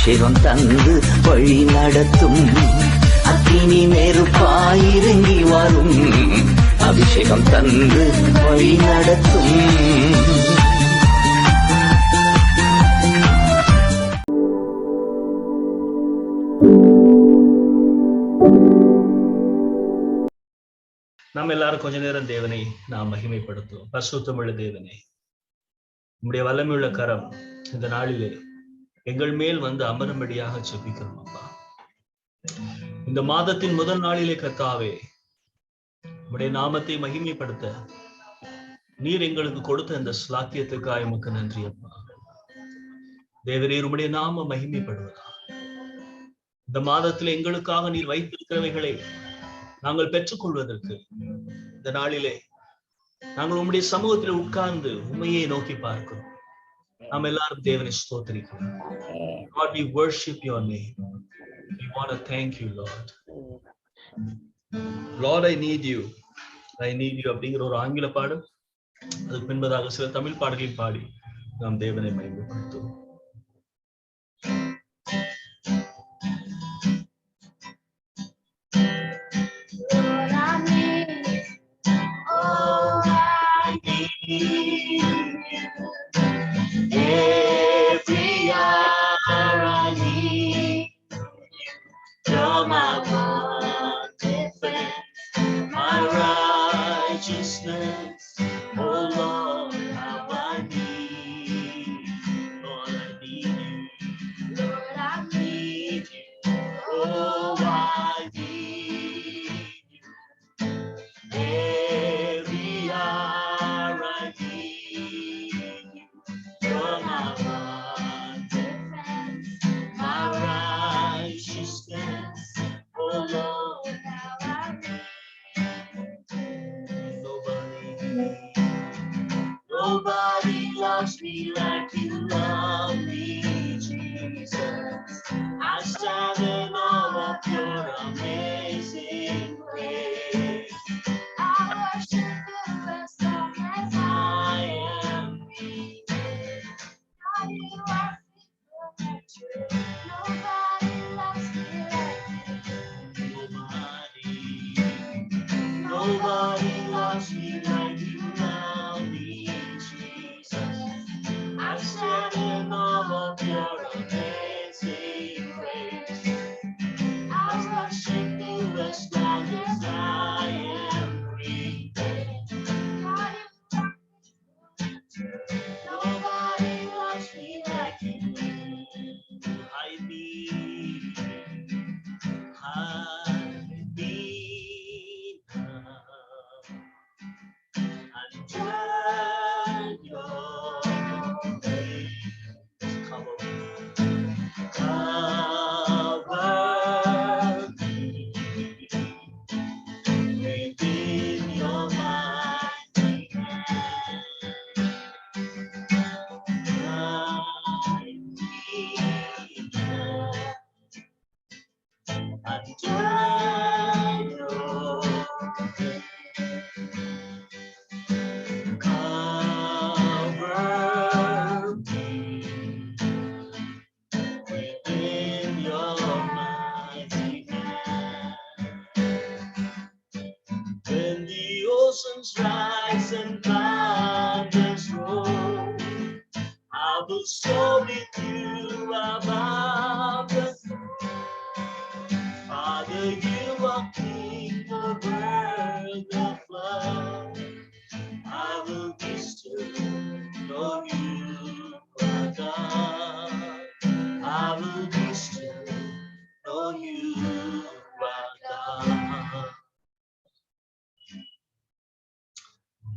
அபிஷேகம் தந்து வழி நடத்தும். அக்கினி நெருப்பாயிறங்கி வரும், அபிஷேகம் தந்து வழி நடத்தும். நாம் எல்லாரும் கொஞ்ச நேரம் தேவனை நாம் மகிமைப்படுத்துவோம். பரிசுத்தமுள்ள தேவனே, உம்முடைய வல்லமையுள்ள கரம் இந்த நாளிலே எங்கள் மேல் வந்து அமரும்படியாக ஜெபிக்கிறோம் அப்பா. இந்த மாதத்தின் முதல் நாளிலே கர்த்தாவே, உம்முடைய நாமத்தை மகிமைப்படுத்த நீர் எங்களுக்கு கொடுத்த இந்த ஸ்லாக்கியத்துக்காக உமக்கு நன்றி அப்பா. தேவரீர், உம்முடைய நாம மகிமைப்படுவதா இந்த மாதத்தில் எங்களுக்காக நீர் வைத்திருக்கிறவைகளை நாங்கள் பெற்றுக்கொள்வதற்கு இந்த நாளிலே நாங்கள் உம்முடைய சமூகத்தில் உட்கார்ந்து உண்மையை நோக்கி பார்க்கிறோம். நாம் எல்லாரும் தேவனை ஸ்தோத்திரிக்கிறோம். God, we worship your name. We want to thank you, Lord. Lord, I need you. I need you அப்படிங்கிற ஒரு ஆங்கில பாடல், அதுக்கு பின்பதாக சில தமிழ் பாடல்களை பாடி நாம் தேவனை மகிமைப்படுத்துவோம்.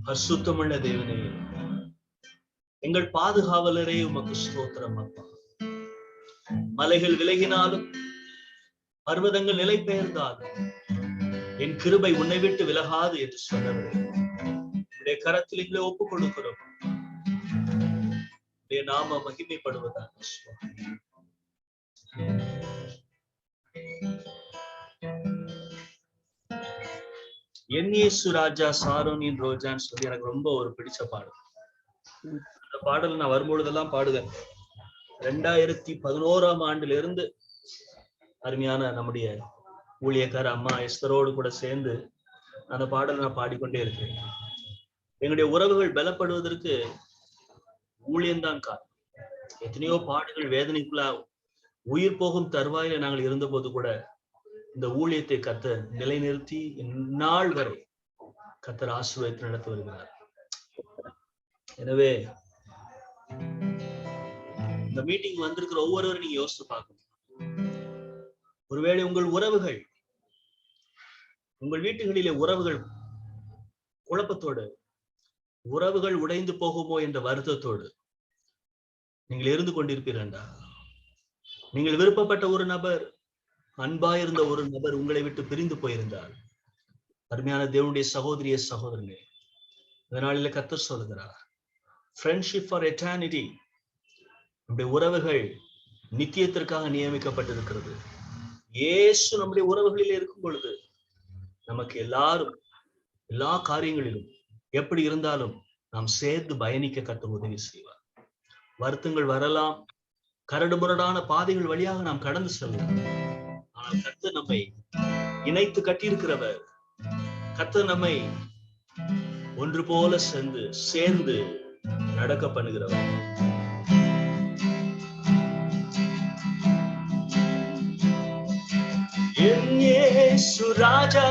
பரிசுத்தமுள்ள தேவனே, எங்கள் பாதுகாவலரே, உமக்கு ஸ்தோத்திரம் அப்பா. மலைகள் விலகினாலும் பர்வதங்கள் நிலை பெயர்ந்தாலும் என் கிருபை உன்னை விட்டு விலகாது என்று சொன்னவரே, உடைய கரத்தில் எங்களை ஒப்புக் கொடுக்கிறோம். உடைய நாம மகிமைப்படுவதாக. என் இயேசு ராஜா சாரோனின் ரோஜான்னு சொல்லி எனக்கு ரொம்ப ஒரு பிடிச்ச பாடல். அந்த பாடல் நான் வரும்பொழுதெல்லாம் பாடுவேன். 2011ஆம் ஆண்டிலிருந்து அருமையான நம்முடைய ஊழியக்கார அம்மா எஸ்தரோடு கூட சேர்ந்து அந்த பாடலை நான் பாடிக்கொண்டே இருக்கிறேன். எங்களுடைய உறவுகள் பலப்படுவதற்கு ஊழியம்தான் காரணம். எத்தனையோ பாடுகள், வேதனைக்குள்ள உயிர் போகும் தருவாயில நாங்கள் இருந்த போது கூட இந்த ஊழியத்தை கர்த்தர் நிலைநிறுத்தி இந்நாள் வரை கர்த்தர் ஆசீர்வதித்து நடத்தி வருகிறார். எனவே இந்த மீட்டிங் வந்திருக்கிற ஒவ்வொருவரும் நீங்க யோசித்து பார்க்கணும். ஒருவேளை உங்கள் உறவுகள், உங்கள் வீட்டுகளிலே உறவுகள் குழப்பத்தோடு, உறவுகள் உடைந்து போகுமோ என்ற வருத்தத்தோடு நீங்கள் இருந்து கொண்டிருப்பீர்களா? நீங்கள் விருப்பப்பட்ட ஒரு நபர், அன்பாயிருந்த ஒரு நபர் உங்களை விட்டு பிரிந்து போயிருந்தார், அருமையான தேவனுடைய சகோதரிய சகோதரனே, இதனால கர்த்தர் சொல்லுகிறார், ஃப்ரெண்ட்ஷிப் ஃபார் எட்டர்னிட்டி. நம்முடைய உறவுகள் நித்தியத்திற்காக நியமிக்கப்பட்டிருக்கிறது. இயேசு நம்முடைய உறவுகளில் இருக்கும் பொழுது நமக்கு எல்லாரும் எல்லா காரியங்களிலும் எப்படி இருந்தாலும் நாம் சேர்ந்து பயணிக்க கர்த்தர் உதவி செய்வார். வருத்தங்கள் வரலாம், கரடுமுரடான பாதைகள் வழியாக நாம் கடந்து செல்லலாம். ஆனால் கர்த்தர் நம்மை இணைத்து கட்டியிருக்கிறவர். கர்த்தர் நம்மை ஒன்று போல சேர்ந்து நடக்க பண்ணுகிறவர். என் இயேசு ராஜா,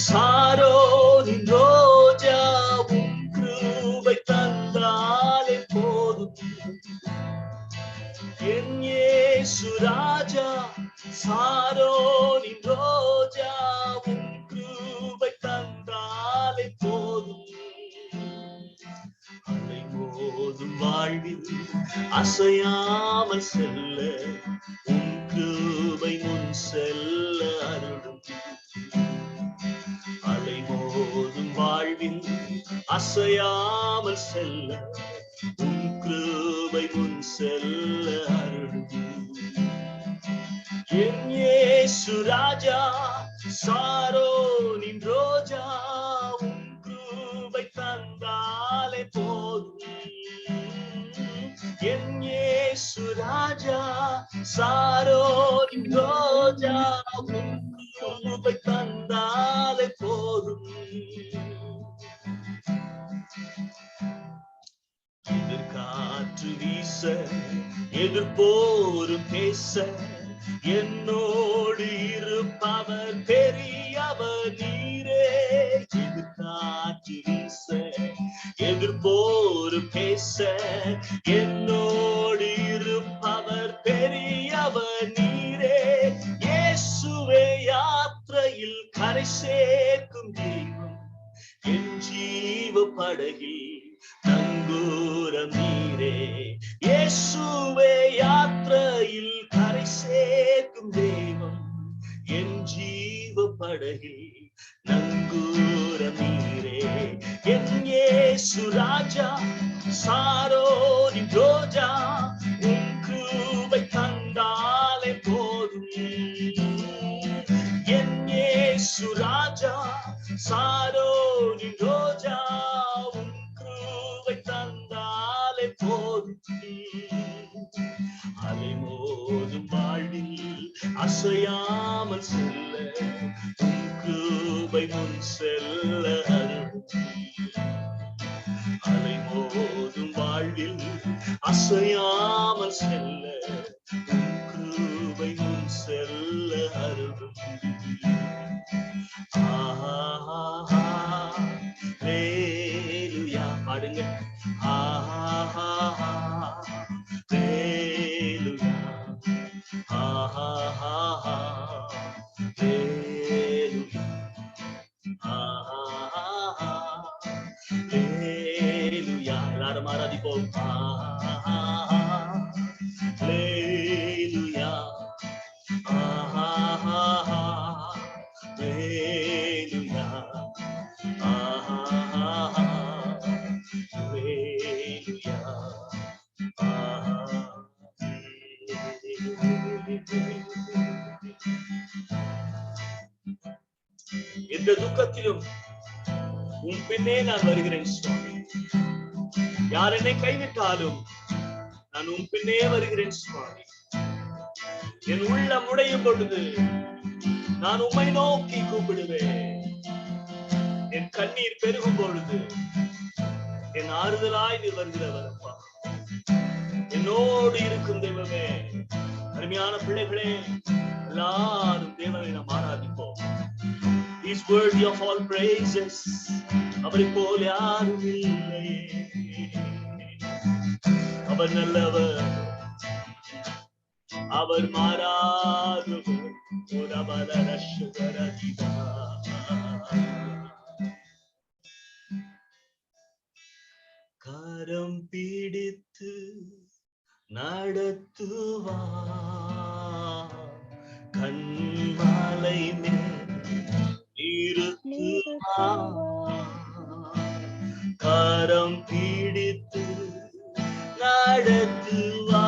சாரோனின் ரோஜா, உம் கிருபை தந்தாலே போதும். என் இயேசு ராஜா, சாரோனின் ரோஜா, உம் கிருபை தந்தாலே போதும். அலை மோதும் வாழ்வில் அசையாமல் செல்ல உம் கிருபை முன் செல்ல அருளும். அலை மோதும் வாழ்வில் அசையாமல் செல்ல உம் கிருபை முன் செல்ல அருளும். என் இயேசு ராஜா, சாரோனின் ரோஜா, உம் கிருபை தந்தாலே போதும். என் இயேசு ராஜா, சாரோனின் ரோஜா, உம் கிருபை தந்தாலே போதும். எதிர்காற்று வீச, எதிர்போரும் பேச, என்னோடு இருப்பவர் பெரியவர் நீரே. எதிர்காற்று வீச, எதிர்போரும் பேச, என்னோடு இருப்பவர் பெரியவர் நீரே. இயேசுவே யாத்திரையில் கரை சேர்க்கும் தெய்வம், என் ஜீவ படகில் நங்கூரம் நீரே. இயேசுவே யாத்திரையில் கரை சேர்க்கும் தெய்வம், என் ஜீவ படகில் நங்கூரம் நீரே. என் இயேசு ராஜா, சாரோனின் ரோஜா, உம் கிருபை தந்தாலே போதும். என் இயேசு ராஜா, சாரோனின் ரோஜா, உம் கிருபை தந்தாலே போதும். அலை மோதும் வாழ்வில் அசையாமல் செல்ல உம் கிருபை முன் செல்ல அருளும். அலை மோதும் வாழ்வில் அசையாமல் செல்ல உம் கிருபை முன் செல்ல அருளும். ஹல்லேலூயா பாடுங்க. ஹல்லேலூயா, ஹல்லேலூயா, ஹல்லேலூயா. எல்லாரும் ஆராதிப்போம். ஹல்லேலூயா, ஹல்லேலூயா, ஹல்லேலூயா. எந்த துக்கத்திலும் உன் பின்னே நான் வருகிறேன் சுவாமி. யார் என்னை கைவிட்டாலும் நான் உன் பின்னே வருகிறேன் சுவாமி. என் உள்ளம் உடையும் பொழுது நான் உம்மை நோக்கி கூப்பிடுவேன். என் கண்ணீர் பெருகும் பொழுது என் ஆறுதலாய் நீ வருகிறவர் அப்பா. என்னோடு இருக்கும் தெய்வமே. அருமையான பிள்ளைகளே, எல்லாரும் தேவனை நாம் ஆராதிப்போம். He is worthy of all praises. அவரை போல யாரும் இல்லையே. அவர் நல்லவர், அவர் மாறாதவர். கரம் பிடித்து நடத்துவார், கண்மாலை மேல் நிறுத்துவார். கரம் பிடித்து நடத்துவார்,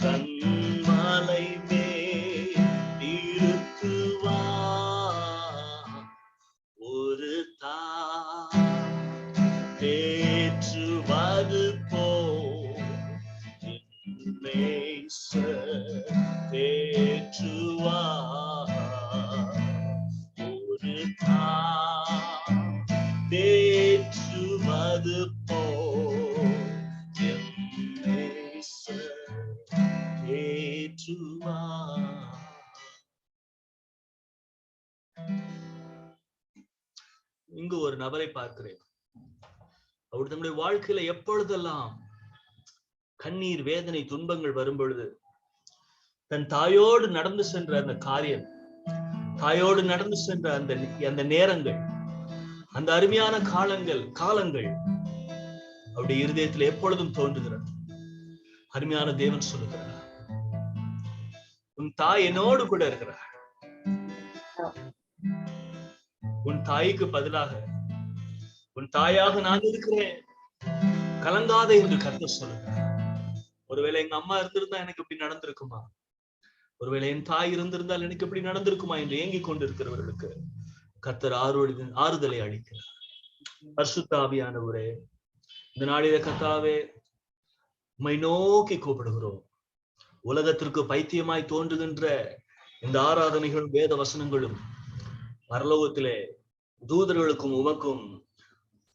கண்மாலை மேல் நிறுத்துவார். ஒரு தேற்றுவது போல் தேற்றுவார். ஒரு தேற்றுவது போல் தேற்றுவார். இங்கு ஒரு நபரை பார்க்கிறேன். அவர் தன்னுடைய வாழ்க்கையில எப்பொழுதெல்லாம் கண்ணீர், வேதனை, துன்பங்கள் வரும் பொழுது தன் தாயோடு நடந்து சென்ற அந்த காரியம், தாயோடு நடந்து சென்ற அந்த நேரங்கள், அந்த அருமையான காலங்கள் அவருடைய இருதயத்தில் எப்பொழுதும் தோன்றுகிறது. அருமையான தேவன் சொல்லுகிறார், உன் தாய் என்னோடு கூட இருக்கிறார். உன் தாய்க்கு பதிலாக உன் தாயாக நான் இருக்கிறேன், கலங்காத என்று கர்த்தர் சொல்லுகிறார். ஒருவேளை எங்க அம்மா இருந்திருந்தா எனக்கு இப்படி நடந்திருக்குமா, ஒருவேளை என் தாய் இருந்திருந்தால் எனக்கு இப்படி நடந்திருக்குமா என்று ஏங்கிக் கொண்டிருக்கிறவர்களுக்கு கர்த்தர் ஆறுதலை அளிக்கிறார். பரிசுத்த ஆவியானவரே, இந்த நாளிலே கர்த்தாவே உம்மை நோக்கி கூப்பிடுகிறோம். உலகத்திற்கு பைத்தியமாய் தோன்றுகின்ற இந்த ஆராதனைகளும் வேத வசனங்களும் பரலோகத்திலே தூதர்களுக்கும் உமக்கும்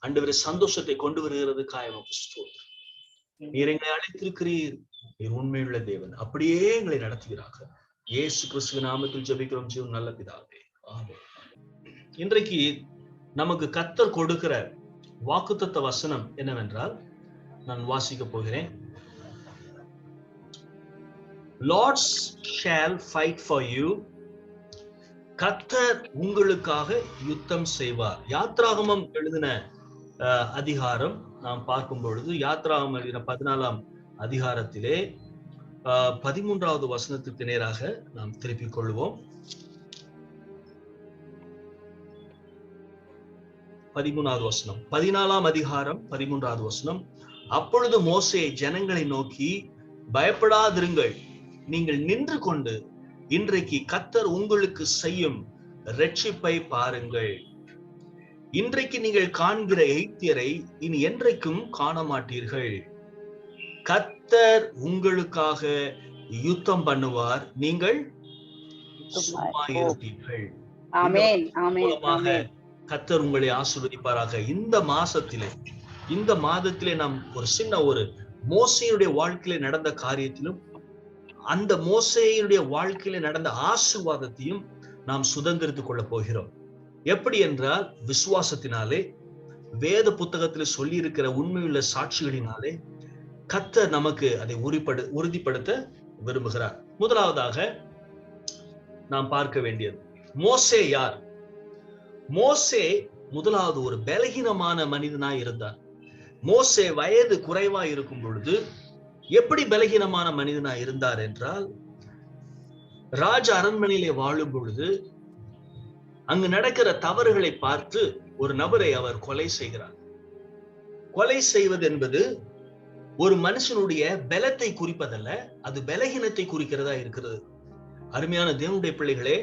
ஆண்டவரே சந்தோஷத்தை கொண்டு வருகிறது. நீர் எங்களை அழைத்திருக்கிறீர், நீர் உண்மையுள்ள தேவன். அப்படியே எங்களை நடத்துகிறார்கள். இயேசு கிறிஸ்துவ நாமத்தில் ஜெபிக்கிறோம் ஜீவன் நல்ல பிதாவே, ஆமென். இன்றைக்கு நமக்கு கர்த்தர் கொடுக்கிற வாக்குத்தத்த வசனம் என்னவென்றால், நான் வாசிக்க போகிறேன். Lords shall fight for you. கர்த்தர் உங்களுக்காக யுத்தம் செய்வார். யாத்ராகமம் எழுதின அதிகாரம் நாம் பார்க்கும் பொழுது, யாத்ராகமம் எழுதின 14ஆம் அதிகாரத்திலே 13வது வசனத்திற்கு நேராக நாம் திருப்பிக் கொள்வோம். 13வது வசனம், 14ஆம் அதிகாரம் 13வது வசனம். அப்பொழுது மோசே ஜனங்களை நோக்கி, பயப்படாதிருங்கள், நீங்கள் நின்று கொண்டு இன்றைக்கு கர்த்தர் உங்களுக்கு செய்யும் இரட்சிப்பை பாருங்கள். இன்றைக்கு நீங்கள் காண்கிற எகிப்தியரை இனி என்றைக்கும் காண மாட்டீர்கள். கர்த்தர் உங்களுக்காக யுத்தம் பண்ணுவார், நீங்கள் சும்மா இருப்பீர்கள். கர்த்தர் உங்களை ஆசீர்வதிப்பாராக. இந்த மாதத்திலே நாம் ஒரு மோசேயுடைய வாழ்க்கையில நடந்த காரியத்திலும் அந்த மோசேயுடைய வாழ்க்கையில நடந்த ஆசீர்வாதத்தையும் நாம் சுதந்திரித்துக் கொள்ள போகிறோம். எப்படி என்றால், விசுவாசத்தினாலே, வேத புத்தகத்தில் சொல்லி இருக்கிற உண்மையுள்ள சாட்சிகளினாலே கர்த்தர் நமக்கு அதை உறுதிப்படுத்த விரும்புகிறார். முதலாவதாக நாம் பார்க்க வேண்டியது, மோசே யார்? மோசே முதலாவது ஒரு பலகீனமான மனிதனாய் இருந்தார். மோசே வயது குறைவாய் இருக்கும் பொழுது எப்படி பலகீனமான மனிதனாய் இருந்தார் என்றால், ராஜ அரண்மனையிலே வாழும் பொழுது அங்கு நடக்கிற தவறுகளை பார்த்து ஒரு நபரை அவர் கொலை செய்கிறார். கொலை செய்வது என்பது ஒரு மனுஷனுடைய பலத்தை குறிப்பதல்ல, அது பலகீனத்தை குறிக்கிறதா இருக்கிறது. அருமையான தேவனுடைய பிள்ளைகளே,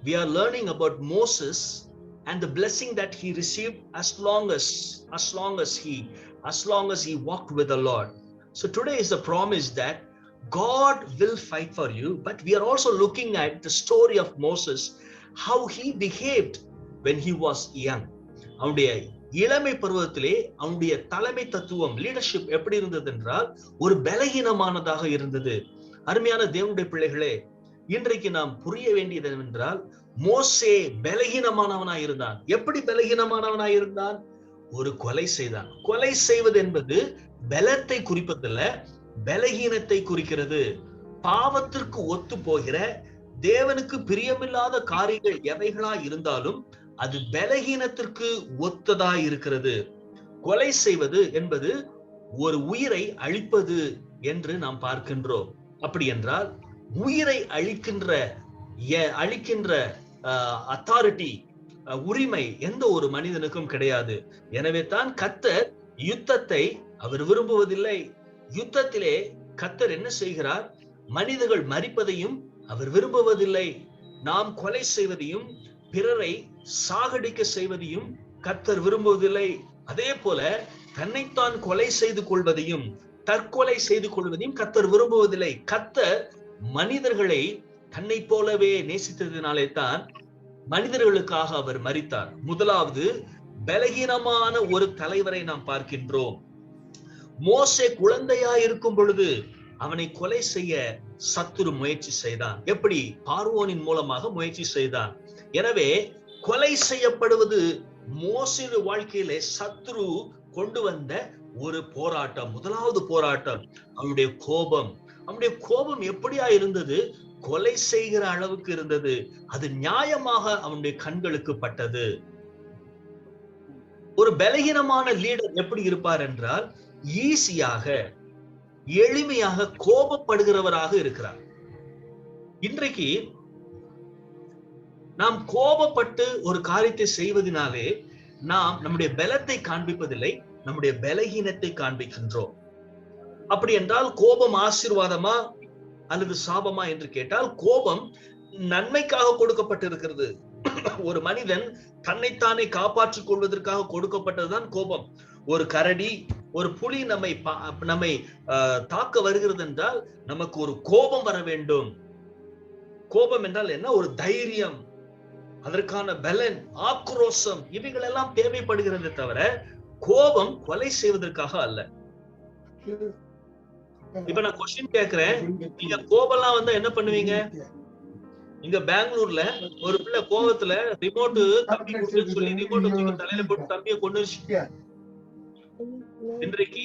we are learning about Moses and the blessing that he received as long as he as long as he walked with the Lord. So today is the promise that God will fight for you, but we are also looking at the story of Moses, how he behaved when he was young. அவனுடைய இளமை பருவத்திலே அவனுடைய தலைமை தத்துவம், leadership எப்படி இருந்தது என்றால் ஒரு பலகீனமானதாக இருந்தது. அருமையான தேவனுடைய பிள்ளைகளே, இன்றைக்கு நாம் புரிய வேண்டியது என்னவென்றால், மோசே பலகீனமானவனாய் இருந்தான். எப்படி பலகீனமானவனாய் இருந்தான்? ஒரு கொலை செய்தான். கொலை செய்வது என்பது பலத்தை குறிப்பதில்ல, பலகீனத்தை குறிக்கிறது. பாவத்திற்கு ஒத்து போகிற, தேவனுக்கு பிரியமில்லாத காரியங்கள் எவைகளா இருந்தாலும் அது பலகீனத்திற்கு ஒத்ததா இருக்கிறது. கொலை செய்வது என்பது ஒரு உயிரை அழிப்பது என்று நாம் பார்க்கின்றோம். அப்படி என்றால் உயிரை அழிக்கின்ற அத்தாரிட்டி, உரிமை எந்த ஒரு மனிதனுக்கும் கிடையாது. எனவே தான் கர்த்தர் யுத்தத்தை அவர் விரும்புவதில்லை. யுத்தத்திலே கர்த்தர் என்ன செய்கிறார்? மனிதர்கள் மரிப்பதையும் அவர் விரும்புவதில்லை. நாம் கொலை செய்வதையும் பிறரை சாகடிக்க செய்வதையும் கர்த்தர் விரும்புவதில்லை. அதே போல தன்னைத்தான் கொலை செய்து கொள்வதையும் தற்கொலை செய்து கொள்வதையும் கர்த்தர் விரும்புவதில்லை. கர்த்தர் மனிதர்களை தன்னை போலவே நேசித்ததினாலே தான் மனிதர்களுக்காக அவர் மரித்தார். முதலாவது, பலகீனமான ஒரு தலைவரை நாம் பார்க்கின்றோம். மோசே குழந்தையா இருக்கும் பொழுது அவனை கொலை செய்ய சத்துரு முயற்சி செய்தான். எப்படி? பார்வோனின் மூலமாக முயற்சி செய்தான். எனவே கொலை செய்யப்படுவது மோசே வாழ்க்கையிலே சத்துரு கொண்டு வந்த ஒரு போராட்டம். முதலாவது போராட்டம் அவனுடைய கோபம். அவனுடைய கோபம் எப்படியா இருந்தது? கொலை செய்கிற அளவுக்கு இருந்தது. அது நியாயமாக அவனுடைய கண்களுக்கு பட்டது. ஒரு பலகீனமான லீடர் எப்படி இருப்பார் என்றால், ஈஸியாக எளிமையாக கோபப்படுகிறவராக இருக்கிறார். இன்றைக்கு நாம் கோபப்பட்டு ஒரு காரியத்தை செய்வதனாலே நாம் நம்முடைய பலத்தை காண்பிப்பதில்லை, நம்முடைய பலகீனத்தை காண்பிக்கின்றோம். அப்படி என்றால் கோபம் ஆசீர்வாதமா அல்லது சாபமா என்று கேட்டால், கோபம் நன்மைக்காக கொடுக்கப்பட்டிருக்கிறது. ஒரு மனிதன் தன்னைத்தானே காப்பாற்றிக் கொள்வதற்காக கொடுக்கப்பட்டதுதான் கோபம். ஒரு கரடி, ஒரு புலி நம்மை தாக்க வருகிறது என்றால் நமக்கு ஒரு கோபம் வர வேண்டும். கோபம் என்றால் என்ன? ஒரு தைரியம், அதற்கான பலன், ஆக்ரோஷம், இவைகள் எல்லாம் தேவைப்படுகிறது தவிர கோபம் கொலை செய்வதற்காக அல்ல. இப்ப நான் கொஸ்டின் கேக்குறேன், நீங்க கோபம்லாம் வந்தா என்ன பண்ணுவீங்க? இங்க பெங்களூர்ல ஒரு பிள்ளை கோபத்துல ரிமோட் தம்பி கொடுத்து சொல்லி ரிமோட் தலையில போட்டு தம்பியை கொண்டு. இன்றைக்கு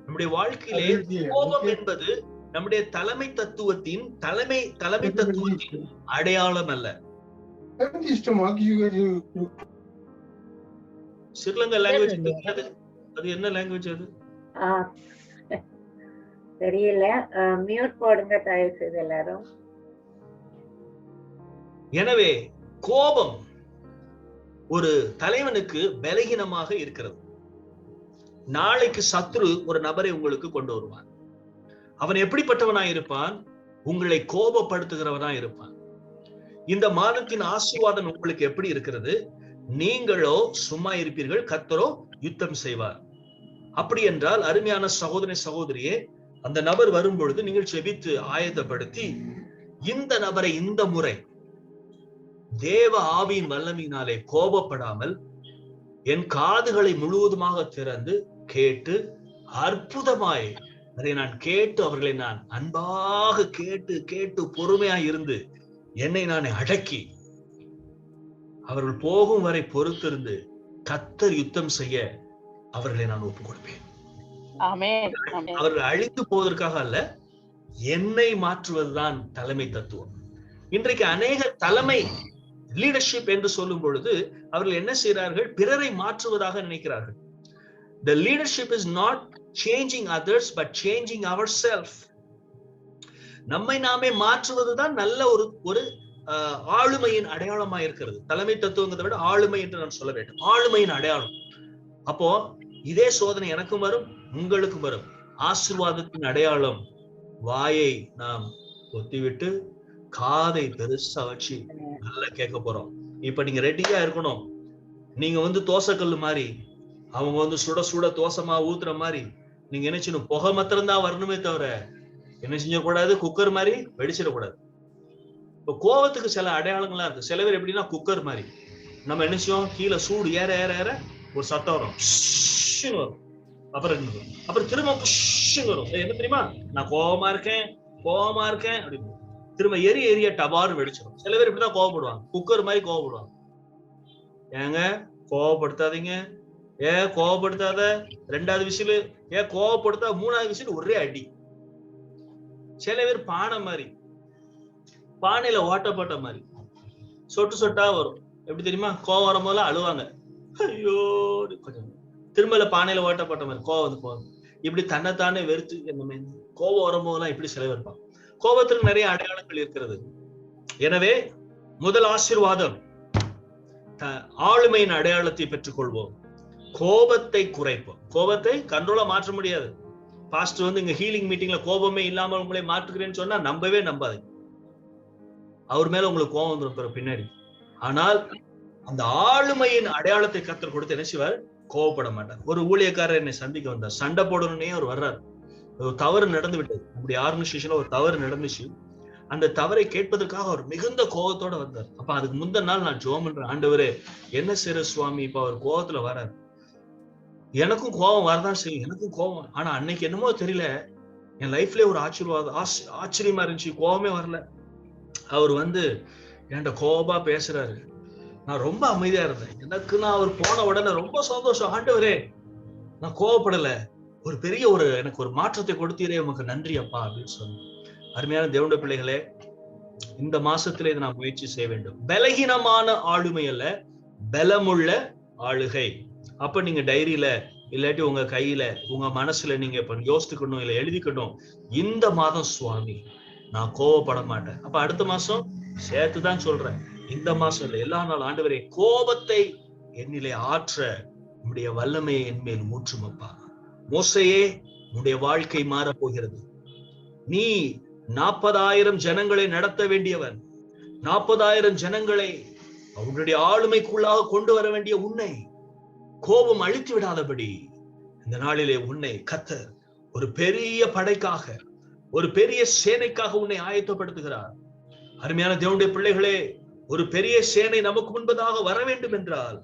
நம்முடைய வாழ்க்கையிலே கோபம் என்பது நம்முடைய தலைமை தத்துவத்தின் அடையாளம் அல்ல. ஸ்ரீலங்கா லாங்குவேஜ் அது என்ன லாங்குவேஜ்? அது தெரியல. மியூட் போடுங்க தயவு செய்து எல்லாரும். எனவே கோபம் ஒரு தலைவனுக்கு பலகீனமாக இருக்கிறது. நாளைக்கு சத்ரு ஒரு நபரை உங்களுக்கு கொண்டு வருவான். அவன் எப்படிப்பட்டவனாய் இருப்பான்? உங்களை கோபப்படுத்துகிறவனாய் இருப்பான். இந்த மாதத்தின் ஆசீர்வாதம் உங்களுக்கு எப்படி இருக்கிறது? நீங்களோ சும்மா இருப்பீர்கள், கர்த்தரோ யுத்தம் செய்வார். அப்படி என்றால் அருமையான சகோதரி சகோதரியே, அந்த நபர் வரும் பொழுது நீங்கள் செபித்து ஆயத்தப்படுத்தி, இந்த நபரை இந்த முறை தேவ ஆவியின் வல்லமையினாலே கோபப்படாமல் என் காதுகளை முழுவதுமாக திறந்து கேட்டு, அற்புதமாய் அதை நான் கேட்டு, அவர்களை நான் அன்பாக கேட்டு கேட்டு பொறுமையாய் இருந்து என்னை நான் அடக்கி அவர்கள் போகும் வரை பொறுத்திருந்து கர்த்தர் யுத்தம் செய்ய அவர்களை நான் ஒப்புக் கொடுப்பேன். அவர்கள் அழித்து போவதற்காக அல்ல, என்னை மாற்றுவதுதான் தலைமை தத்துவம். இன்றைக்கு அநேக தலைமை லீடர்ஷிப் என்று சொல்லும் பொழுது அவர்கள் என்ன செய்கிறார்கள்? பிறரை மாற்றுவதாக நினைக்கிறார்கள். The leadership is not changing others but changing ourselves. நம்மை நாமே மாற்றுவதுதான் நல்ல ஒரு ஆளுமையின் அடையாளமா இருக்கிறது. தலைமை தத்துவங்கிறதை விட ஆளுமை என்று நான் சொல்ல வேண்டும். ஆளுமையின் அடையாளம். அப்போ இதே சோதனை எனக்கும் வரும், உங்களுக்கும் வரும். ஆசீர்வாதத்தின் அடையாளம் வாயை நாம் ஒத்திவிட்டு காதை பெருசா வச்சு நல்லா கேட்க போறோம். இப்ப நீங்க ரெடியா இருக்கணும். நீங்க தோசைக்கல்லு மாதிரி அவங்க வந்து சுட சுட தோசமா ஊத்துற மாதிரி நீங்க என்ன செய்யணும், புகை மாத்திரம் தான் வரணுமே தவிர என்ன செஞ்சக்கூடாது, குக்கர் மாதிரி வெடிச்சிடக்கூடாது. இப்ப கோவத்துக்கு சில அடையாளங்களா இருக்கு. சில பேர் எப்படின்னா குக்கர் மாதிரி, நம்ம என்ன செய்வோம், கீழே சூடு ஏற ஏற ஏற ஒரு சத்தம் வரும், வரும். அப்புறம் திரும்ப வரும். என்ன தெரியுமா, நான் கோவமா இருக்கேன் அப்படின்னு திரும்ப எரிய டபாரு வெடிச்சிடும். சில பேர் இப்படிதான் கோவப்படுவாங்க, குக்கர் மாதிரி கோவப்படுவாங்க. ஏங்க கோவப்படுத்தாதீங்க, கோவப்படுத்தாத, 2வது விசிலு, கோவப்படுத்தா 3வது விசில் ஒரே அடி. சில பேர் பானை மாதிரி, பானையில ஓட்டப்பட்ட மாதிரி சொட்டு சொட்டா வரும். எப்படி தெரியுமா, கோவம் வரும் போல அழுவாங்க, ஐயோ கொஞ்சம், திரும்ப பானையில ஓட்டப்பட்ட மாதிரி கோவம். இப்படி தன்னைத்தானே வெறுத்து என்ன கோவம் வரும் போதெல்லாம் இப்படி சில பேர் இருப்பாங்க. கோபத்துக்கு நிறைய அடையாளங்கள் இருக்கிறது. எனவே முதல் ஆசீர்வாதம், ஆளுமையின் அடையாளத்தை பெற்றுக் கொள்வோம். கோபத்தை குறைப்போம். கோபத்தை கண்ட்ரோலா மாற்ற முடியாது. பாஸ்டர் வந்து இங்க ஹீலிங் மீட்டிங்ல கோபமே இல்லாமல் உங்களை மாற்றுகிறேன்னு சொன்னா நம்பவே நம்பாது. அவர் மேல உங்களுக்கு கோபம் வந்துடும் பின்னாடி. ஆனால் அந்த ஆளுமையின் அடையாளத்தை கர்த்தர் கொடுத்து என்ன செய்வார், கோவப்பட மாட்டார். ஒரு ஊழியக்காரர் என்னை சந்திக்க வந்தார், சண்டை போடணும்னே அவர் வர்றாரு. ஒரு தவறு நடந்து விட்டது, அப்படி ஆர்கனைசேஷன்ல ஒரு தவறு நடந்துச்சு. அந்த தவறை கேட்பதற்காக அவர் மிகுந்த கோபத்தோட வந்தார். அப்ப அதுக்கு முந்தின நாள் நான் ஜெபம் பண்றேன், ஆண்டவரே என்ன செய்ற சுவாமி, இப்ப அவர் கோபத்துல வர்றாரு, எனக்கும் கோபம் வரதான் செய்யும், எனக்கும் கோபம். ஆனா அன்னைக்கு என்னமோ தெரியல, என் லைஃப்லயே ஒரு ஆச்சரியமா இருந்துச்சு, கோபமே வரல. அவர் வந்து என்கிட்ட கோபமா பேசுறாரு, நான் ரொம்ப அமைதியா இருந்தேன். எனக்கு நான் அவர் போன உடனே ரொம்ப சந்தோஷம், ஆண்டவரே நான் கோவப்படல, ஒரு பெரிய எனக்கு ஒரு மாற்றத்தை கொடுத்தீரே, உமக்கு நன்றி அப்பா அப்படின்னு சொன்னேன். அருமையான தேவனுடைய பிள்ளைகளே, இந்த மாசத்துல இதை நான் முயற்சி செய்ய வேண்டும். பலகீனமான ஆளுமை அல்ல, பலமுள்ள ஆளுகை. அப்ப நீங்க டைரியில இல்லாட்டி உங்க கையில உங்க மனசுல நீங்க இப்ப யோசிக்கணும், இல்ல எழுதிக்கணும், இந்த மாதம் சுவாமி நான் கோவப்பட மாட்டேன். அப்ப அடுத்த மாசம் சேர்த்துதான் சொல்றேன், இந்த மாசம் இல்ல, எல்லா நாள் ஆண்டவரே கோபத்தை என்னிலே ஆற்ற உன்னுடைய வல்லமையை என் மேல் ஊற்றுமப்பா. மோசையே, உன்னுடைய வாழ்க்கை மாற போகிறது. நீ 40,000 ஜனங்களை நடத்த வேண்டியவன். 40,000 ஜனங்களை அவனுடைய ஆளுமைக்குள்ளாக கொண்டு வர வேண்டிய உன்னை கோபம் அழித்து விடாதபடி இந்த நாளிலே உன்னை கர்த்தர் ஒரு பெரிய படைக்காக, ஒரு பெரிய சேனைக்காக உன்னை ஆயத்தப்படுத்துகிறார். அருமையான தேவனுடைய பிள்ளைகளே, ஒரு பெரிய சேனை நமக்கு முன்பதாக வர வேண்டும் என்றால்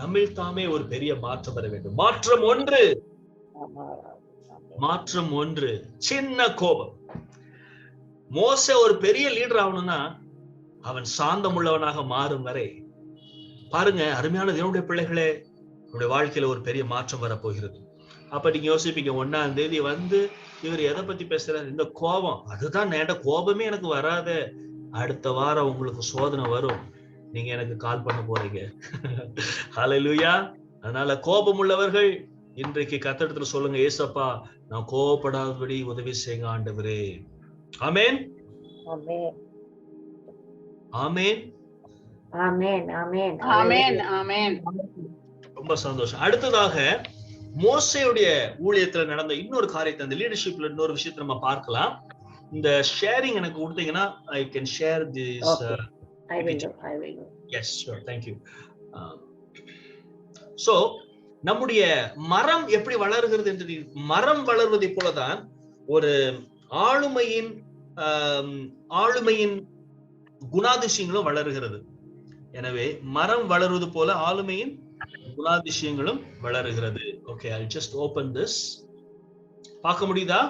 நம்மில் தாமே ஒரு பெரிய மாற்றம் வர வேண்டும். மாற்றம் ஒன்று, சின்ன கோபம். மோசே ஒரு பெரிய லீடர் ஆகணும்னா அவன் சாந்தம் உள்ளவனாக மாறும் வரை பாருங்க. அருமையான தேவனுடைய பிள்ளைகளே, உங்களுடைய வாழ்க்கையில ஒரு பெரிய மாற்றம் வரப்போகிறது. அப்ப நீங்க யோசிப்பீங்க, 1ஆம் தேதி வந்து இவர் எதை பத்தி பேசுறாரு, இந்த கோபம், அதுதான் நேட கோபமே எனக்கு வராத. அடுத்த வாரம் உங்களுக்கு சோதனை வரும், நீங்க எனக்கு கால் பண்ண போறீங்க. ஹல்லேலூயா. அதனால கோபம் உள்ளவர்கள் இன்றைக்கு கர்த்தரிடத்துல சொல்லுங்க, ஏசப்பா நான் கோபப்படாதபடி உதவி செய்யுங்க ஆண்டவரே. ஆமென், ஆமென், ஆமென், ஆமென், ஆமென், ஆமென், ஆமென். ரொம்ப சந்தோஷம். அடுத்ததாக மோசேயுடைய ஊழியத்துல நடந்த இன்னொரு காரியத்தை, அந்த லீடர்ஷிப்ல இன்னொரு விஷயத்தை நம்ம பார்க்கலாம். இந்த ஷேரிங் எனக்கு கொடுத்தீங்கன்னா I can share this. I will do. Yes, sure. Thank you. So நம்முடைய மரம் எப்படி வளருகிறது என்று, மரம் வளர்வதை போலதான் ஒரு ஆளுமையின் குணாதிசயங்களும் வளருகிறது. எனவே மரம் வளருவது போல ஆளுமையின் குணாதிசயங்களும் வளருகிறது. Okay, I'll just open this. பார்க்க முடியுதா?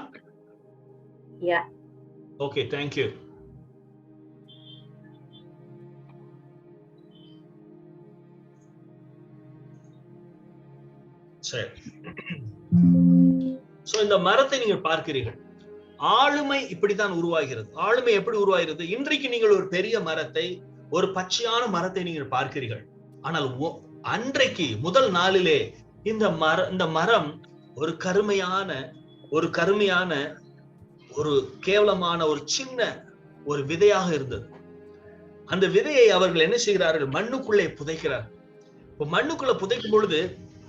Yeah. Okay, thank you. சரி. சோ இந்த மரத்தை நீங்கள் பார்க்கிறீர்கள். ஆளுமை இப்படித்தான் உருவாகிறது. ஆளுமை எப்படி உருவாகிறது? இன்றைக்கு நீங்கள் ஒரு பெரிய மரத்தை, ஒரு பச்சையான மரத்தை நீங்கள் பார்க்கிறீர்கள். ஆனால் அன்றைக்கு முதல் நாளிலே இந்த மரம் ஒரு கருமையான ஒரு கேவலமான ஒரு சின்ன ஒரு விதையாக இருந்தது. அந்த விதையை அவர்கள் என்ன செய்கிறார்கள்? மண்ணுக்குள்ளே புதைக்கிறார்கள். இப்ப மண்ணுக்குள்ள புதைக்கும் பொழுது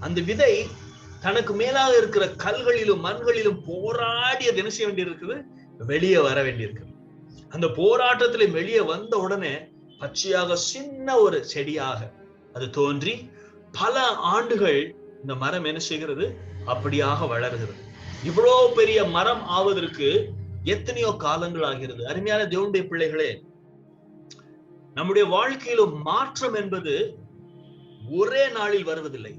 அந்த விதை தனக்கு மேலாக இருக்கிற கல்களிலும் மண்களிலும் போராடி அது என்ன செய்ய வேண்டியிருக்குது? வெளியே வர வேண்டியிருக்குது. அந்த போராட்டத்திலே வெளியே வந்த உடனே பச்சையாக சின்ன ஒரு செடியாக அது தோன்றி பல ஆண்டுகள் இந்த மரம் என்ன செய்கிறது? அப்படியாக வளர்கிறது. இவ்வளவு பெரிய மரம் ஆவதற்கு எத்தனையோ காலங்கள் ஆகிறது. அருமையான தேவனுடைய பிள்ளைகளே, நம்முடைய வாழ்க்கையிலும் மாற்றம் என்பது ஒரே நாளில் வருவதில்லை.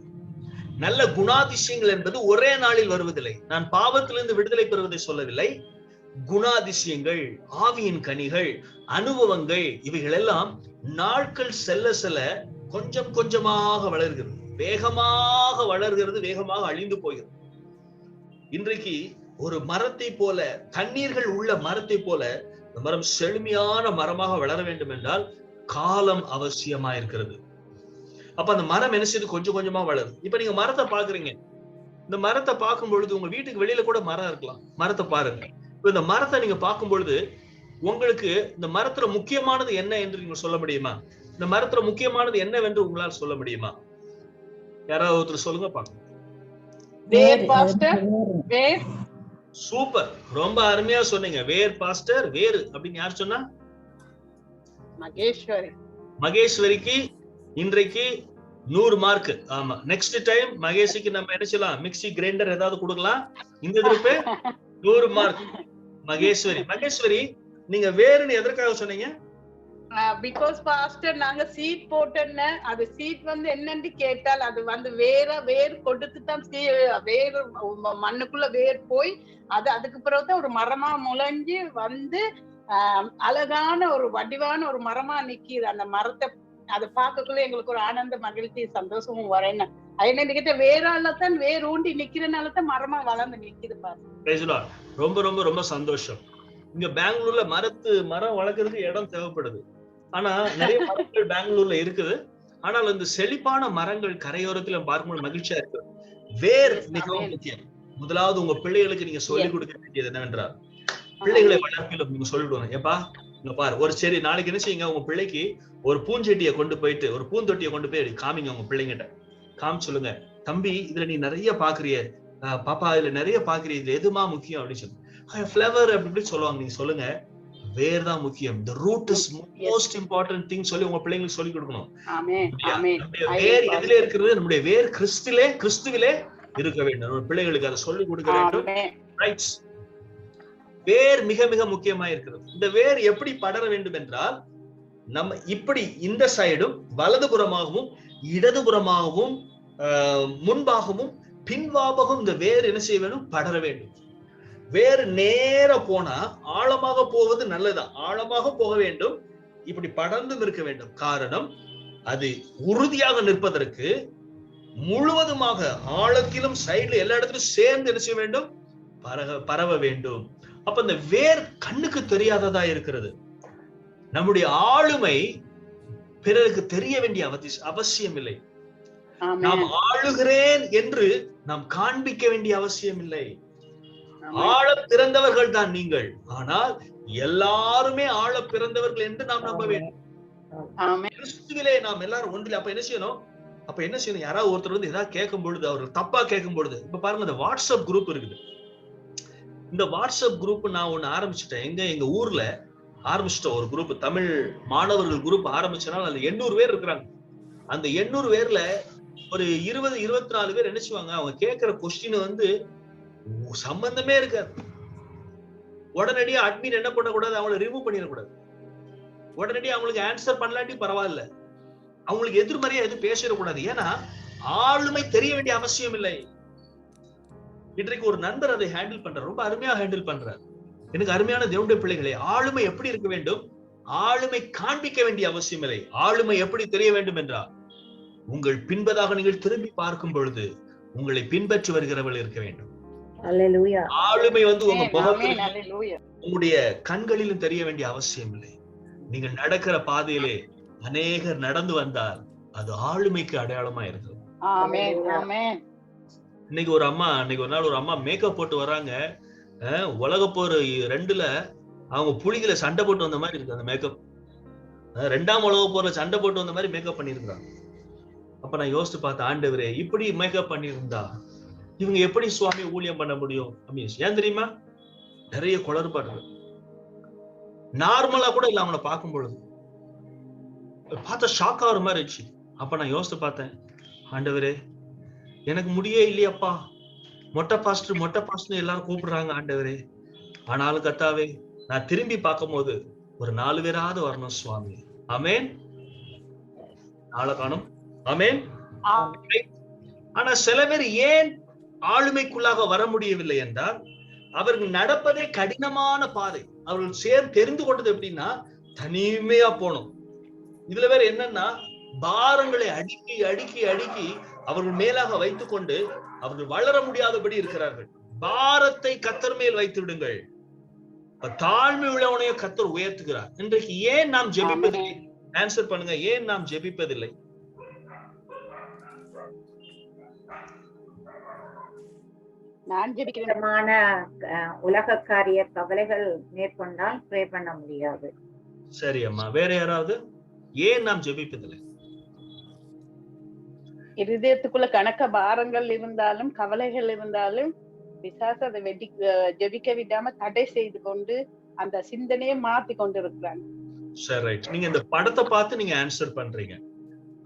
நல்ல குணாதிசயங்கள் என்பது ஒரே நாளில் வருவதில்லை. நான் பாவத்திலிருந்து விடுதலை பெறுவதை சொல்லவில்லை. குணாதிசயங்கள், ஆவியின் கனிகள், அனுபவங்கள், இவைகள் எல்லாம் நாட்கள் செல்ல செல்ல கொஞ்சம் கொஞ்சமாக வளர்கிறது, வேகமாக வளர்கிறது, வேகமாக அழிந்து போகிறது. இன்றைக்கு ஒரு மரத்தை போல, தண்ணீர்கள் உள்ள மரத்தை போல இந்த மரம் செழுமையான மரமாக வளர வேண்டும் என்றால் காலம் அவசியமா இருக்கிறது. அப்ப அந்த மரம் என்ன செய்யுது? கொஞ்சம் கொஞ்சமா வளருது. இப்ப நீங்க மரத்தை பாக்குறீங்க. இந்த மரத்தை பார்க்கும் பொழுது உங்க வீட்டுக்கு வெளியில கூட மரம் இருக்கலாம். மரத்தை பாருங்க. இப்ப இந்த மரத்தை நீங்க பார்க்கும் பொழுது உங்களுக்கு இந்த மரத்துல முக்கியமானது என்ன என்று நீங்க சொல்ல முடியுமா? இந்த மரத்துல முக்கியமானது என்னவென்று உங்களால் சொல்ல முடியுமா? யாராவது ஒருத்தர் சொல்லுங்க பாக்கலாம். வேர் பாஸ்டர், வேர். சூப்பர், ரொம்ப அருமையா சொன்னீங்க. வேர் பாஸ்டர், வேறு அப்படின்னு யார் சொன்னா? மகேஸ்வரி. மகேஸ்வரிக்கு இன்றைக்கு 100 மார்க். ஆமா, நெக்ஸ்ட் டைம் மகேஷுக்கு நம்ம என்ன செய்யலாம்? மிக்ஸி கிரைண்டர் ஏதாவது கொடுக்கலாம். இந்த திருப்பி 100 மார்க் மகேஸ்வரி. மகேஸ்வரி, நீங்க வேறுன்னு எதற்காக சொன்னீங்க? பிகாஸ் பாஸ்டர் நாங்க சீட் போட்டோன்னு, அது சீட் வந்து என்னன்னு கேட்டால் அது வந்து வேர் கொடுத்து தான் வேர் மண்ணுக்குள்ள வேர் போய் அது அதுக்கு பிறகுதான் ஒரு மரமா முளைஞ்சு வந்து அழகான ஒரு வடிவான ஒரு மரமா நிக்கிது. அந்த மரத்தை அதை பார்க்கக்குள்ள எங்களுக்கு ஒரு ஆனந்த, மகிழ்ச்சி, சந்தோஷமும் வரேன்னு. அது கிட்ட வேறாலதான் வேர் ஊண்டி நிக்கிறதுனாலதான் மரமா வளர்ந்து நிக்குது பாரு. ரொம்ப ரொம்ப ரொம்ப சந்தோஷம். இங்க பெங்களூர்ல மரம் வளர்க்கறதுக்கு இடம் தேவைப்படுது. ஆனா நிறைய மரங்கள் பெங்களூர்ல இருக்குது. ஆனால் இந்த செழிப்பான மரங்கள் கரையோரத்துல பார்க்கும்போது மகிழ்ச்சியா இருக்கு. வேர் மிகவும் முக்கியம். முதலாவது உங்க பிள்ளைகளுக்கு நீங்க சொல்லிக் கொடுக்க வேண்டியது என்னவென்றால், பிள்ளைகளை வளர்ப்பில் நீங்க சொல்லிடுவாங்க. ஏப்பா இங்க பாரு, ஒரு சரி நாளைக்கு என்ன செய்யுங்க, உங்க பிள்ளைக்கு ஒரு பூஞ்செட்டியை கொண்டு போயிட்டு, ஒரு பூந்தொட்டியை கொண்டு போய் காமிங்க உங்க பிள்ளைங்கிட்ட. காமி சொல்லுங்க, தம்பி இதுல நீ நிறைய பாக்குறிய, பாப்பா இதுல நிறைய பாக்குறிய, இது எதுமா முக்கியம் அப்படின்னு சொல்லு. ஃபிளவர் அப்படி சொல்லுவாங்க. நீங்க சொல்லுங்க, வேர் தான் முக்கியம். The root is most important thing சொல்லி உங்க பிள்ளைங்களுக்கு சொல்லி கொடுக்கணும். வேர் எதுல இருக்கிறது? நம்முடைய வேர் கிறிஸ்துவிலே இருக்க வேண்டும். நம்ம பிள்ளைகளுக்கு அதை சொல்லி கொடுக்க வேண்டும். ரைட். வேர் மிக மிக முக்கியமா இருக்கிறது. இந்த வேர் எப்படி படர வேண்டும் என்றால், நம்ம இப்படி இந்த சைடும் வலதுபுறமாகவும் இடதுபுறமாகவும் முன்பாகவும் பின்பாகவும் இந்த வேர் என்ன செய்ய வேண்டும்? படர வேண்டும். வேறு நேர போனா ஆழமாக போவது நல்லதான். ஆழமாக போக வேண்டும். இப்படி படர்ந்தும் இருக்க வேண்டும். காரணம், அது உறுதியாக நிற்பதற்கு முழுவதுமாக ஆழத்திலும் சைடுல எல்லா இடத்திலும் சேர்ந்து என்ன செய்ய வேண்டும்? பரவ வேண்டும். அப்ப இந்த வேர் கண்ணுக்கு தெரியாததா இருக்கிறது. நம்முடைய ஆளுமை பிறருக்கு தெரிய வேண்டிய அவசியம் இல்லை. நாம் ஆளுகிறேன் என்று நாம் காண்பிக்க வேண்டிய அவசியம் இல்லை. ஆழ பிறந்தவர்கள் தான் நீங்கள். ஆனால் எல்லாருமே ஆழ பிறந்தவர்கள் என்று நாம் நம்ப வேண்டும். கிறிஸ்துவிலே நாம் எல்லாரும் ஒன்றில். அப்ப என்ன செய்யணும்? யாராவது ஒருத்தர் வந்து ஏதாவது கேட்கும் பொழுது, அவர்கள் தப்பா கேட்கும் பொழுது, இப்ப பாருங்க, இந்த வாட்ஸ்அப் குரூப் இருக்குது. இந்த வாட்ஸ்அப் குரூப் நான் ஒண்ணு ஆரம்பிச்சுட்டேன். எங்க ஊர்ல ஆரம்பிச்சிட்டோம் ஒரு குரூப், தமிழ் மாணவர்கள் குரூப் ஆரம்பிச்சனால அதுல 800 பேர் இருக்கிறாங்க. அந்த 800 பேர்ல ஒரு 20-24 பேர் என்ன செய்வாங்க, அவங்க கேட்கிற கொஸ்டின் வந்து சம்பந்தமே இருக்காது. உடனடியா அட்மின் என்ன பண்ணக்கூடாது? அவங்களை ரிமூவ் பண்ணிடக்கூடாது. உடனடியா அவங்களுக்கு ஆன்சர் பண்ணலாட்டி பரவாயில்ல, அவங்களுக்கு எதிர்மறையா எதுவும் பேசிடக்கூடாது. ஏன்னா ஆளுமை தெரிய வேண்டிய அவசியம் இல்லை. இன்றைக்கு ஒரு நண்பர் அதை ஹேண்டில் பண்றார், ரொம்ப அருமையா ஹேண்டில் பண்றார். எனக்கு அருமையான தேவனுடைய பிள்ளைகளே, ஆளுமை எப்படி இருக்க வேண்டும்? ஆளுமை காண்பிக்க வேண்டிய அவசியம் இல்லை. ஆளுமை எப்படி தெரிய வேண்டும் என்றால், உங்கள் பின்பதாக நீங்கள் திரும்பி பார்க்கும் பொழுது உங்களை பின்பற்றி வருகிறவர்கள் இருக்க வேண்டும். ஆளுமை வந்து உங்க முகத்திலும் உங்களுடைய கண்களிலும் தெரிய வேண்டிய அவசியம் இல்லை. நீங்கள் நடக்கிற பாதையிலே அநேகர் நடந்து வந்தால் அது ஆளுமைக்கு அடையாளமா இருக்கு. இன்னைக்கு ஒரு நாள் ஒரு அம்மா மேக்கப் போட்டு வராங்க. உலகப்போர் 2ல அவங்க புலிகளை சண்டை போட்டு வந்த மாதிரி இருக்கு அந்த மேக்கப். 2ஆம் உலகப் போர்ல சண்டை போட்டு வந்த மாதிரி மேக்கப் பண்ணிருக்காங்க. அப்ப நான் யோசிச்சு பார்த்தேன், ஆண்டவரே இப்படி மேக்கப் பண்ணியிருந்தா இவங்க எப்படி சுவாமி ஊழியம் பண்ண முடியும் அப்படின்னு. ஏன் தெரியுமா? நிறைய குளறுபாடுகள். நார்மலா கூட இல்ல அவங்கள பார்க்கும் பொழுது பார்த்தா ஷாக் ஆகுற மாதிரி இருந்துச்சு. அப்ப நான் யோசிச்சு பார்த்தேன், ஆண்டவரே எனக்கு முடியே இல்லையப்பா, மொட்டை பாஸ்டர் எல்லாரும் கூப்பிடுறாங்க ஆண்டவரே. ஆனாலும் கர்த்தாவே, நான் திரும்பி பார்க்கும் போது ஒரு 4 பேராவது வரணும் சுவாமி. ஆமென். நாளை காணும். ஆமென். ஆனா சில பேர் ஏன் ஆளுமைக்குள்ளாக வர முடியவில்லை என்றால், அவர்கள் நடப்பதே கடினமான பாதை. அவர்கள் தெரிந்து கொண்டது எப்படின்னா, தனிமையா போகணும். இதுல வேற என்னன்னா, பாரங்களை அடுக்கி அடுக்கி அடுக்கி அவர்கள் மேலாக வைத்துக் கொண்டு அவர்கள் வளர முடியாதபடி இருக்கிறார்கள். பாரத்தை கர்த்தர் மேல் வைத்து விடுங்கள். தாழ்மை உள்ளவனையோ கர்த்தர் உயர்த்துகிறார். இன்றைக்கு ஏன் நாம் ஜெபிப்பதில்லை? ஆன்சர் பண்ணுங்க. ஏன் நாம் ஜெபிப்பதில்லை? நான் ஜெபிக்கிறேன். உலக காரிய கவலைகள் மேற்கொண்டால் ப்ரே பண்ண முடியாது. சரி அம்மா, வேற யாராவது? ஏன் நாம் ஜெபிப்பதில்லை? இருதயத்துக்குள்ள கணக்க பாரங்கள் இருந்தாலும் கவலைகள் இருந்தாலும் பிசாசு அதை ஜெபிக்க விடாம தடை செய்து கொண்டு அந்த சிந்தனையை மாத்தி கொண்டு இருக்கிறாங்க. சரி, ரைட். நீங்க இந்த படத்தை பார்த்து நீங்க ஆன்சர் பண்றீங்க.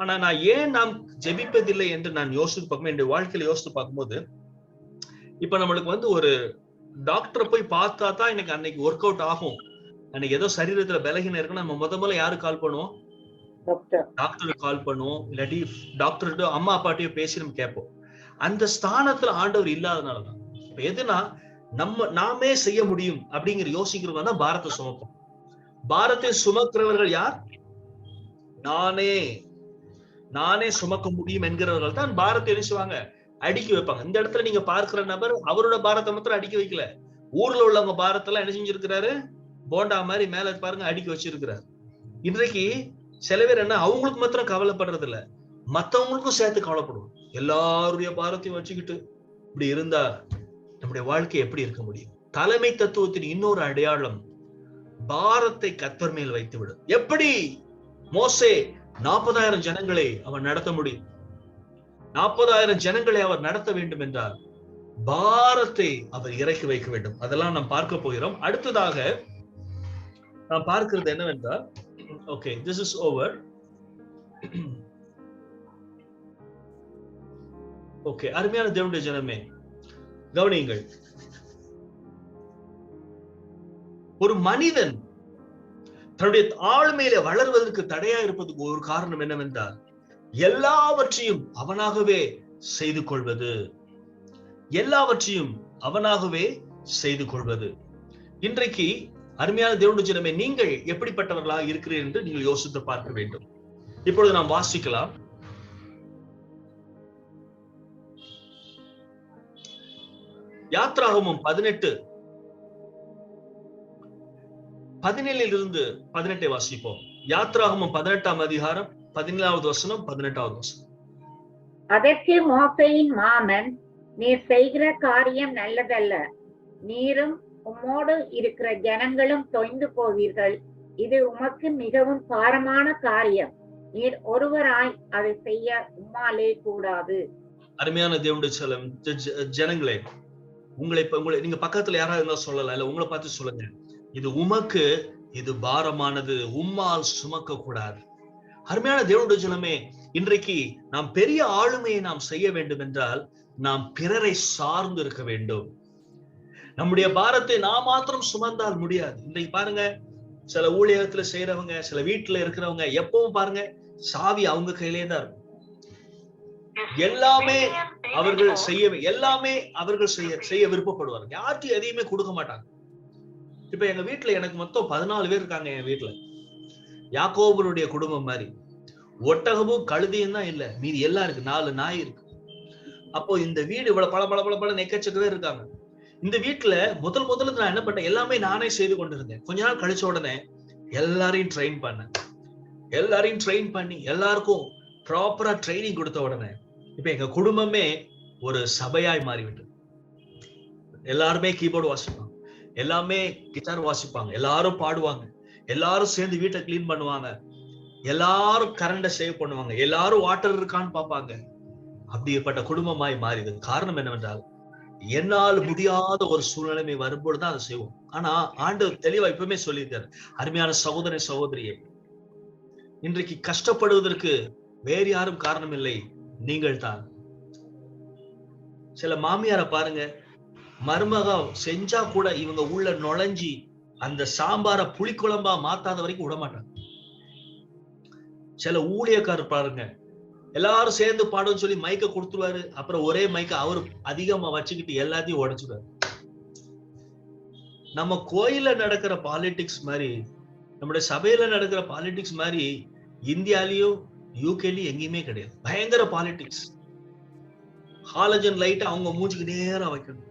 ஆனா நான் ஏன் நாம் ஜெபிப்பதில்லை என்று நான் யோசித்து பார்க்கும், என்னுடைய வாழ்க்கையில யோசித்து பார்க்கும்போது, இப்ப நம்மளுக்கு ஒரு டாக்டரை போய் பார்த்தா தான் எனக்கு அன்னைக்கு ஒர்க் அவுட் ஆகும். அன்னைக்கு ஏதோ சரீரத்துல பலகீனம் இருக்குன்னா நம்ம முதல்ல யாரு கால் பண்ணுவோம்? டாக்டருக்கு கால் பண்ணுவோம். இல்லாட்டி டாக்டர்கிட்ட அம்மா அப்பாட்டையும் பேசி நம்ம கேட்போம். அந்த ஸ்தானத்துல ஆண்டவர் இல்லாதனாலதான். இப்ப எதுனா நாமே செய்ய முடியும் அப்படிங்கிற யோசிக்கிறவங்க தான் பாரத்தை சுமப்போம். பாரத்தை சுமக்கிறவர்கள் யார்? நானே சுமக்க முடியும் என்கிறவர்கள் தான் பாரத்தை என்ன செய்வாங்க? அடுக்கி வைப்பாங்க. இந்த இடத்துல நீங்க பார்க்கிற நபர் அவரோட பாரத்தை மாத்திரம் அடுக்கி வைக்கல, ஊர்ல உள்ளவங்க பாரத்தெல்லாம் என்ன செஞ்சிருக்கிறாரு? போண்டா மாதிரி மேல பாருங்க அடுக்கி வச்சிருக்கிறாரு. இன்றைக்கு சில பேர் என்ன, அவங்களுக்கு மாத்திரம் கவலைப்படுறது இல்ல, மத்தவங்களுக்கும் சேர்த்து கவலைப்படுவோம். எல்லாருடைய பாரத்தையும் வச்சுக்கிட்டு இப்படி இருந்தா நம்முடைய வாழ்க்கை எப்படி இருக்க முடியும்? தலைமை தத்துவத்தின் இன்னொரு அடையாளம் பாரத்தை கர்த்தர் மேல் வைத்து விடும். எப்படி மோசே 40,000 ஜனங்களை அவர் நடத்த முடியும்? 40,000 ஜனங்களை அவர் நடத்த வேண்டும் என்றால் பாரத்தை அவர் இறக்கி வைக்க வேண்டும். அதெல்லாம் நாம் பார்க்க போகிறோம். அடுத்ததாக நாம் பார்க்கிறது என்னவென்றால், okay, this is over. Okay, அருமையான தேவனுடைய ஜனமே கவனியுங்கள். ஒரு மனிதன் தன்னுடைய ஆளுமையில வளர்வதற்கு தடையா இருப்பதற்கு ஒரு காரணம் என்னவென்றால், எல்லாவற்றையும் அவனாகவே செய்து கொள்வது. எல்லாவற்றையும் அவனாகவே செய்து கொள்வது. இன்றைக்கு அருமையான தேவனுடைய ஜனமே, நீங்கள் எப்படிப்பட்டவர்களாக இருக்கிறீர்கள் என்று நீங்கள் யோசித்து பார்க்க வேண்டும். இப்பொழுது நாம் வாசிக்கலாம். யாத்ராகமம் 18:17 வாசிப்போம். யாத்ராகமம் 18ஆம் அதிகாரம் 17வது வசனம் 18வது வசனம். அதற்கு மோசேயின் மாமன், நீர் செய்கிற காரியம் நல்லதல்ல, நீரும் உம்மோடு இருக்கிற ஜனங்களும் தொய்ந்து போவீர்கள். இது உமக்கு மிகவும் பாரமான காரியம். நீர் ஒருவராய் அதை செய்ய உம்மாலே கூடாது. அருமையான தேவனுடைய ஜனங்களே, உங்களை நீங்க பக்கத்துல யாராவது இருந்தா சொல்லலாம், இல்ல உங்களை பார்த்து சொல்லுங்க, இது உமக்கு இது பாரமானது, உம்மால் சுமக்க கூடாது. அருமையான தேவனுடைய ஜனமே, இன்றைக்கு நாம் பெரிய ஆளுமையை நாம் செய்ய வேண்டும் என்றால் நாம் பிறரை சார்ந்து இருக்க வேண்டும். நம்முடைய பாரத்தை நாம் மாத்திரம் சுமந்தால் முடியாது. இன்றைக்கு பாருங்க, சில ஊழியத்துல செய்யறவங்க, சில வீட்டுல இருக்கிறவங்க, எப்பவும் பாருங்க சாவி அவங்க கையிலே தான் இருக்கும். எல்லாமே அவர்கள் செய்ய விருப்பப்படுவாங்க. யார்ட்டும் எதையுமே கொடுக்க மாட்டாங்க. இப்ப எங்க வீட்டுல எனக்கு மொத்தம் 14 பேர் இருக்காங்க. என் வீட்டுல யாக்கோபருடைய குடும்பம் மாதிரி ஒட்டகமும் கழுதையும் தான் இல்ல, மீதி எல்லாம் இருக்கு. 4 நாய் இருக்கு. அப்போ இந்த வீடு இவ்வளவு பல எக்கச்சக்கவே இருக்காங்க. இந்த வீட்டுல முதல்ல நான் என்ன பண்ணேன், எல்லாமே நானே செய்து கொண்டிருந்தேன். கொஞ்ச நாள் கழிச்ச உடனே எல்லாரையும் ட்ரெயின் பண்ணி எல்லாருக்கும் ப்ராப்பரா ட்ரைனிங் கொடுத்த உடனே இப்ப எங்க குடும்பமே ஒரு சபையாய் மாறிவிட்டு, எல்லாருமே கீபோர்டு வாசிப்பாங்க, எல்லாமே கிட்டார் வாசிப்பாங்க, எல்லாரும் பாடுவாங்க, எல்லாரும் சேர்ந்து வீட்டை கிளீன் பண்ணுவாங்க, எல்லாரும் கரண்ட சேவ் பண்ணுவாங்க, எல்லாரும் வாட்டர் இருக்கான்னு பார்ப்பாங்க. அப்படிப்பட்ட குடும்பமாய் மாறிது. காரணம் என்னவென்றால், என்னால் முடியாத ஒரு சூழ்நிலைமை வரும்போதுதான் அதை செய்வோம். ஆனா ஆண்டவர் தெளிவா இப்பவுமே சொல்லியிருக்காரு, அருமையான சகோதர சகோதரியே, இன்றைக்கு கஷ்டப்படுவதற்கு வேறு யாரும் காரணம் இல்லை, நீங்கள் தான். சில மாமியாரை பாருங்க, மருமக செஞ்சா கூட இவங்க உள்ள நுழைஞ்சி அந்த சாம்பார புளிக்குழம்பா மாத்தாத வரைக்கும் விட மாட்டாங்க. சில ஊழியக்காரர் பாருங்க, எல்லாரும் சேர்ந்து பாடுன்னு சொல்லி மைக்க கொடுத்துருவாரு. அப்புறம் ஒரே மைக்க அவரு அதிகமா வச்சுக்கிட்டு எல்லாத்தையும் உடைச்சுடுவாரு. நம்ம கோயில்ல நடக்கிற பாலிடிக்ஸ் மாதிரி, நம்முடைய சபையில நடக்கிற பாலிடிக்ஸ் மாதிரி இந்தியாலயும் யூகேலயும் எங்கேயுமே கிடையாது. பயங்கர பாலிடிக்ஸ். ஹாலஜன் லைட் அவங்க மூஞ்சுக்கு நேரா வைக்கணும்,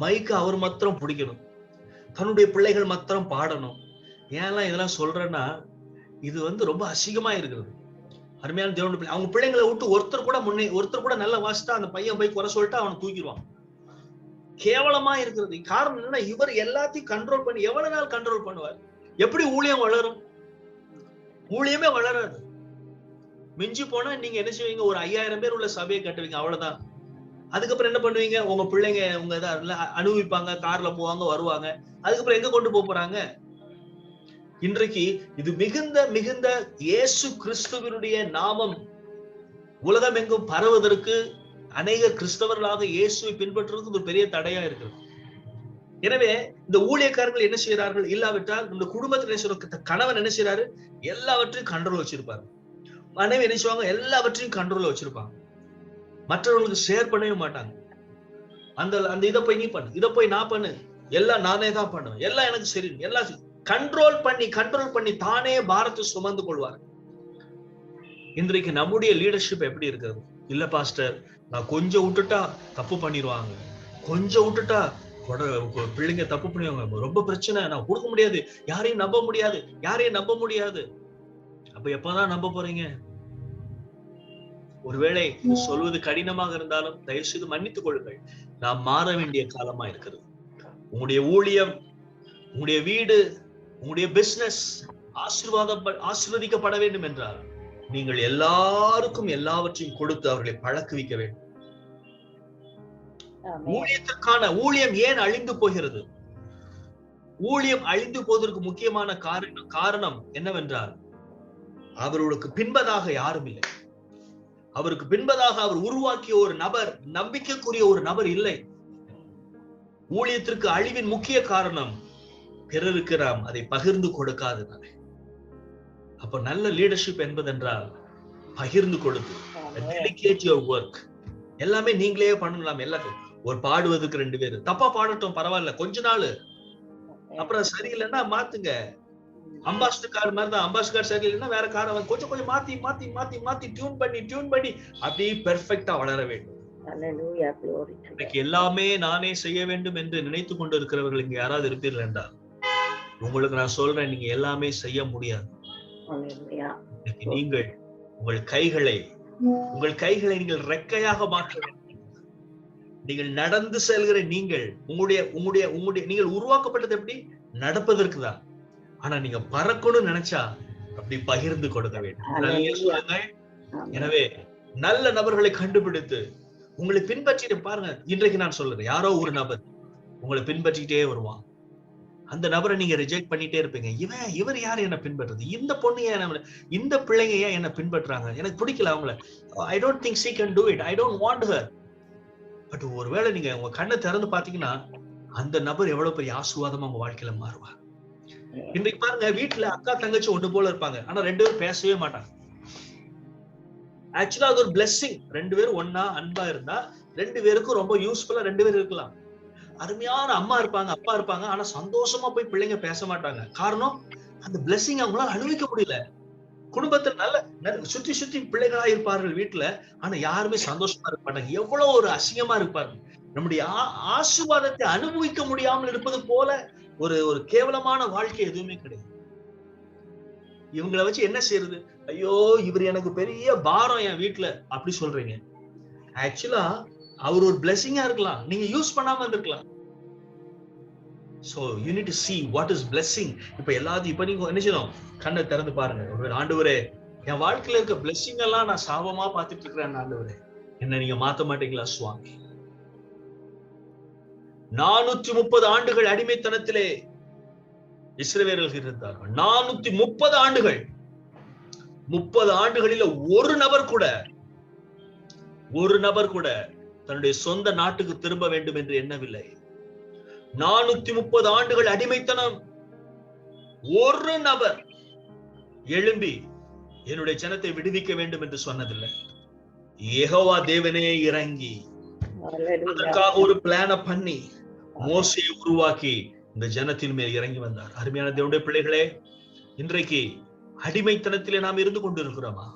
மைக்கு அவர் மாத்திரம் பிடிக்கணும், தன்னுடைய பிள்ளைகள் மாத்திரம் பாடணும். ஏன்லாம் இதெல்லாம் சொல்றேன்னா, இது ரொம்ப அசிங்கமா இருக்கிறது. அருமையான தேவனுடைய பிள்ளை, அவங்க பிள்ளைங்களை விட்டு ஒருத்தர் கூட நல்லா வாசிட்டா அந்த பையன் போய் குறை சொல்லிட்டு அவனை தூக்கிடுவான். கேவலமா இருக்கிறது. காரணம் என்னன்னா, இவர் எல்லாத்தையும் கண்ட்ரோல் பண்ணி எவ்வளவு நாள் கண்ட்ரோல் பண்ணுவார்? எப்படி ஊழியம் வளரும்? ஊழியமே வளராது. மிஞ்சி போனா நீங்க என்ன செய்வீங்க? ஒரு 5000 பேர் உள்ள சபையை கட்டுவீங்க, அவ்வளவுதான். அதுக்கப்புறம் என்ன பண்ணுவீங்க? உங்க பிள்ளைங்க உங்க அனுபவிப்பாங்க, கார்ல போவாங்க வருவாங்க. அதுக்கப்புறம் எங்க கொண்டு போறாங்க? இன்றைக்கு இது மிகுந்த இயேசு கிறிஸ்துவினுடைய நாமம் உலகம் எங்கும் பரவுவதற்கு அநேக கிறிஸ்தவர்களாக இயேசுவை பின்பற்றுவதற்கு ஒரு பெரிய தடையா இருக்கிறது. எனவே இந்த ஊழியக்காரர்கள் என்ன செய்யறார்கள்? இல்லாவிட்டால் இந்த குடும்பத்தில் என்ன செய்யற கணவன் என்ன செய்யறாரு? எல்லாவற்றையும் கண்ட்ரோல் வச்சிருப்பாரு. மனைவி என்ன செய்வாங்க? எல்லாவற்றையும் கண்ட்ரோல் வச்சிருப்பாங்க. மற்றவர்களுக்கு ஷேர் பண்ணவே மாட்டாங்க. அந்த இதை போய் நீ பண்ணு, இதை போய் நான் பண்ணு, எல்லாம் நானே தான் பண்ணுவேன், எல்லாம் எனக்கு சரி, எல்லாம் கண்ட்ரோல் பண்ணி தானே பாரத்தை சுமந்து கொள்வார். இன்றைக்கு நம்முடைய லீடர்ஷிப் எப்படி இருக்கிறது? இல்ல பாஸ்டர், நான் கொஞ்சம் விட்டுட்டா தப்பு பண்ணிடுவாங்க, கொஞ்சம் விட்டுட்டா பிள்ளைங்க தப்பு பண்ணுவாங்க, ரொம்ப பிரச்சனை, நான் கொடுக்க முடியாது, யாரையும் நம்ப முடியாது. அப்ப எப்பதான் நம்ப போறீங்க? ஒருவேளை சொல்வது கடினமாக இருந்தாலும் தயவு செய்து மன்னித்துக் கொள்ளுங்கள். நாம் மாற வேண்டிய காலமா இருக்கிறது. உங்களுடைய ஊழியம், உங்களுடைய வீடு, உங்களுடைய பிசினஸ் ஆசீர்வதிக்கப்பட வேண்டும் என்றால் நீங்கள் எல்லாருக்கும் எல்லாவற்றையும் கொடுத்து அவர்களை பழக்குவிக்க வேண்டும். ஊழியம் ஏன் அழிந்து போகிறது? ஊழியம் அழிந்து போவதற்கு முக்கியமான காரணம் என்னவென்றால், அவர்களுக்கு பின்பதாக யாரும் இல்லை. அவருக்கு பின்பதாக அவர் உருவாக்கிய ஒரு நபர், நம்பிக்கைக்குரிய ஒரு நபர் இல்லை. ஊழியத்திற்கு அழிவின் முக்கிய காரணம் பிறருக்கு நாம் அதை பகிர்ந்து கொடுக்காதனால. அப்ப நல்ல லீடர்ஷிப் என்பதென்றால் பகிர்ந்து கொடுத்து, டெலிகேட் யுவர் வொர்க். எல்லாமே நீங்களே பண்ணலாம். எல்லாத்தையும் ஒரு பாடுவதற்கு 2 பேர் தப்பா பாடட்டும், பரவாயில்ல, கொஞ்ச நாள், அப்புறம் சரியில்லைன்னா மாத்துங்க. அம்பாசிடர் கார் மாதிரி தான். அம்பாசிடர் கார் சரியில்லைன்னா வேற காரை கொஞ்சம் மாத்தி டியூன் பண்ணி அப்படியே பெர்ஃபெக்ட்டா வளர வேண்டும். இன்னைக்கு எல்லாமே நானே செய்ய வேண்டும் என்று நினைத்து கொண்டு இருக்கிறவர்கள் இங்க யாராவது இருப்பீர்கள் என்றால் உங்களுக்கு நான் சொல்றேன், நீங்க எல்லாமே செய்ய முடியாது. நீங்கள் உங்கள் கைகளை நீங்கள் ரெக்கையாக மாற்ற வேண்டும். நீங்கள் நடந்து செல்கிற நீங்கள் உருவாக்கப்பட்டது எப்படி? நடப்பதற்கு தான். ஆனா நீங்க பறக்கணும்னு நினைச்சா அப்படி பகிர்ந்து கொடுக்க வேண்டும். எனவே நல்ல நபர்களை கண்டுபிடித்து உங்களை பின்பற்றிட்டு பாருங்க. இன்றைக்கு நான் சொல்றேன், யாரோ ஒரு நபர் உங்களை பின்பற்றிட்டே வருவான். அந்த நபரை நீங்க ரிஜெக்ட் பண்ணிட்டே இருப்பீங்க. இவர் யாரு என்ன பின்பற்றுறது? இந்த பொண்ணு ஏன், இந்த பிள்ளைங்க ஏன் என்ன பின்பற்றுறாங்க? எனக்கு பிடிக்கல அவங்கள. I don't think she can do it. I don't want her. But ஒருவேளை நீங்க உங்க கண்ணை திறந்து பாத்தீங்கன்னா அந்த நபர் எவ்வளவு பெரிய ஆசீர்வாதமா உங்க வாழ்க்கையில மாறுவார். இன்றைக்கு பாருங்க, வீட்டுல அக்கா தங்கச்சி ஒன்று போல இருப்பாங்க, ஆனா 2 பேரும் பேசவே மாட்டாங்க. ஆக்சுவலா அது ஒரு பிளெஸிங். 2 பேரும் ஒன்னா அன்பா இருந்தா 2 பேருக்கும் ரொம்ப யூஸ்ஃபுல்லா 2 பேரும் இருக்கலாம். அருமையான அம்மா இருப்பாங்க, அப்பா இருப்பாங்க, ஆனா சந்தோஷமா போய் பிள்ளைங்க பேச மாட்டாங்க. காரணம், அந்த பிளெஸிங் அவங்களால அனுபவிக்க முடியல. குடும்பத்துல நல்ல சுத்தி பிள்ளைகளா இருப்பார்கள் வீட்டுல, ஆனா யாருமே சந்தோஷமா இருக்க மாட்டாங்க. எவ்வளவு ஒரு அசிங்கமா இருப்பாரு. நம்முடைய ஆசீர்வாதத்தை அனுபவிக்க முடியாமல் இருப்பது போல ஒரு கேவலமான வாழ்க்கை எதுவுமே கிடையாது. இவங்களை வச்சு என்ன செய்யறது? ஐயோ, இவர் எனக்கு பெரிய பாரம் என் வீட்டுல அப்படி சொல்றீங்க. ஆக்சுவலா அவர் ஒரு பிளெஸிங்கா இருக்கலாம், நீங்க யூஸ் பண்ணாம இருக்கலாம். So you need to see what is blessing. இப்ப எல்லாத்தையும் இப்ப நீங்க என்ன செய்யணும்? கண்ணை திறந்து பாருங்க. ஒரு ஆண்டவரே, என் வாழ்க்கையில இருக்க பிளெஸிங் எல்லாம் நான் சாபமா பார்த்துட்டு இருக்கிறேன். ஆண்டவரே, என்ன நீங்க மாத்த மாட்டீங்களா சுவாமி? 430 ஆண்டுகள் அடிமைத்தனத்திலே இஸ்ரவேலர்கள் இருந்தார்கள். 430 ஆண்டுகள். 30 ஆண்டுகளில ஒரு நபர் கூட தன்னுடைய சொந்த நாட்டுக்கு திரும்ப வேண்டும் என்று எண்ணவில்லை. 430 ஆண்டுகள் அடிமைத்தனம். ஒரு நபர் எழும்பி என்னுடைய ஜனத்தை விடுவிக்க வேண்டும் என்று சொன்னதில்லை. யெகோவா தேவனே இறங்கி அதற்காக ஒரு பிளான பண்ணி மோசேயை உருவாக்கி இந்த ஜனத்தின் மேல் இறங்கி வந்தார். அருமையான தேவனுடைய பிள்ளைகளே, இன்றைக்கு அடிமைத்தனத்திலே நாம் இருந்து கொண்டிருக்கிறோமா?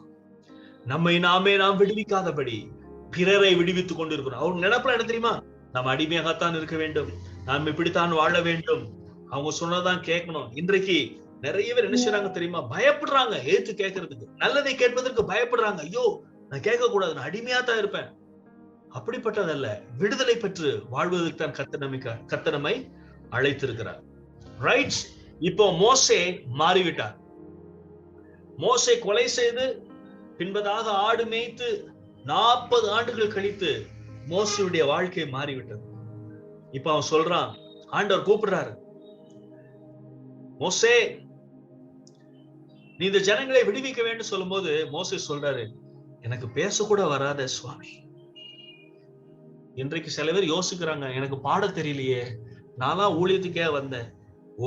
நம்மை நாம் விடுவிக்காதபடி பிறரை விடுவித்துக் கொண்டிருக்கிறோம். அவங்க நினைப்புல என்ன தெரியுமா? நாம் அடிமையாகத்தான் இருக்க வேண்டும், நாம் இப்படித்தான் வாழ வேண்டும், அவங்க சொன்னதான் கேட்கணும். இன்றைக்கு நிறைய பேர் என்ன செய்றாங்க தெரியுமா? பயப்படுறாங்க ஏத்து கேட்கறதுக்கு. நல்லதை கேட்பதற்கு பயப்படுறாங்க. ஐயோ, நான் கேட்க கூடாது, நான் அடிமையா தான் இருப்பேன். அப்படிப்பட்டதல்ல. விடுதலை பெற்று வாழ்வதற்கு தான் கர்த்தர் நம்மை அழைத்திருக்கிறார். ரைட்? இப்போ மோசே மாறிவிட்டார். மோசே கொலை செய்து பின்பதாக ஆடு மேய்த்து 40 ஆண்டுகள் கழித்து மோசேயுடைய வாழ்க்கை மாறிவிட்டது. இப்ப அவன் சொல்றான், ஆண்டவர் கூப்பிடுறாரு, மோசே நீ இந்த ஜனங்களை விடுவிக்க வேண்டும் சொல்லும் போது மோசே சொல்றாரு, எனக்கு பேசக்கூட வராத சுவாமி. இன்றைக்கு சில பேர் யோசிக்கிறாங்க, எனக்கு பாட தெரியலையே, நான்லாம் ஊழியத்துக்கே வந்தேன்.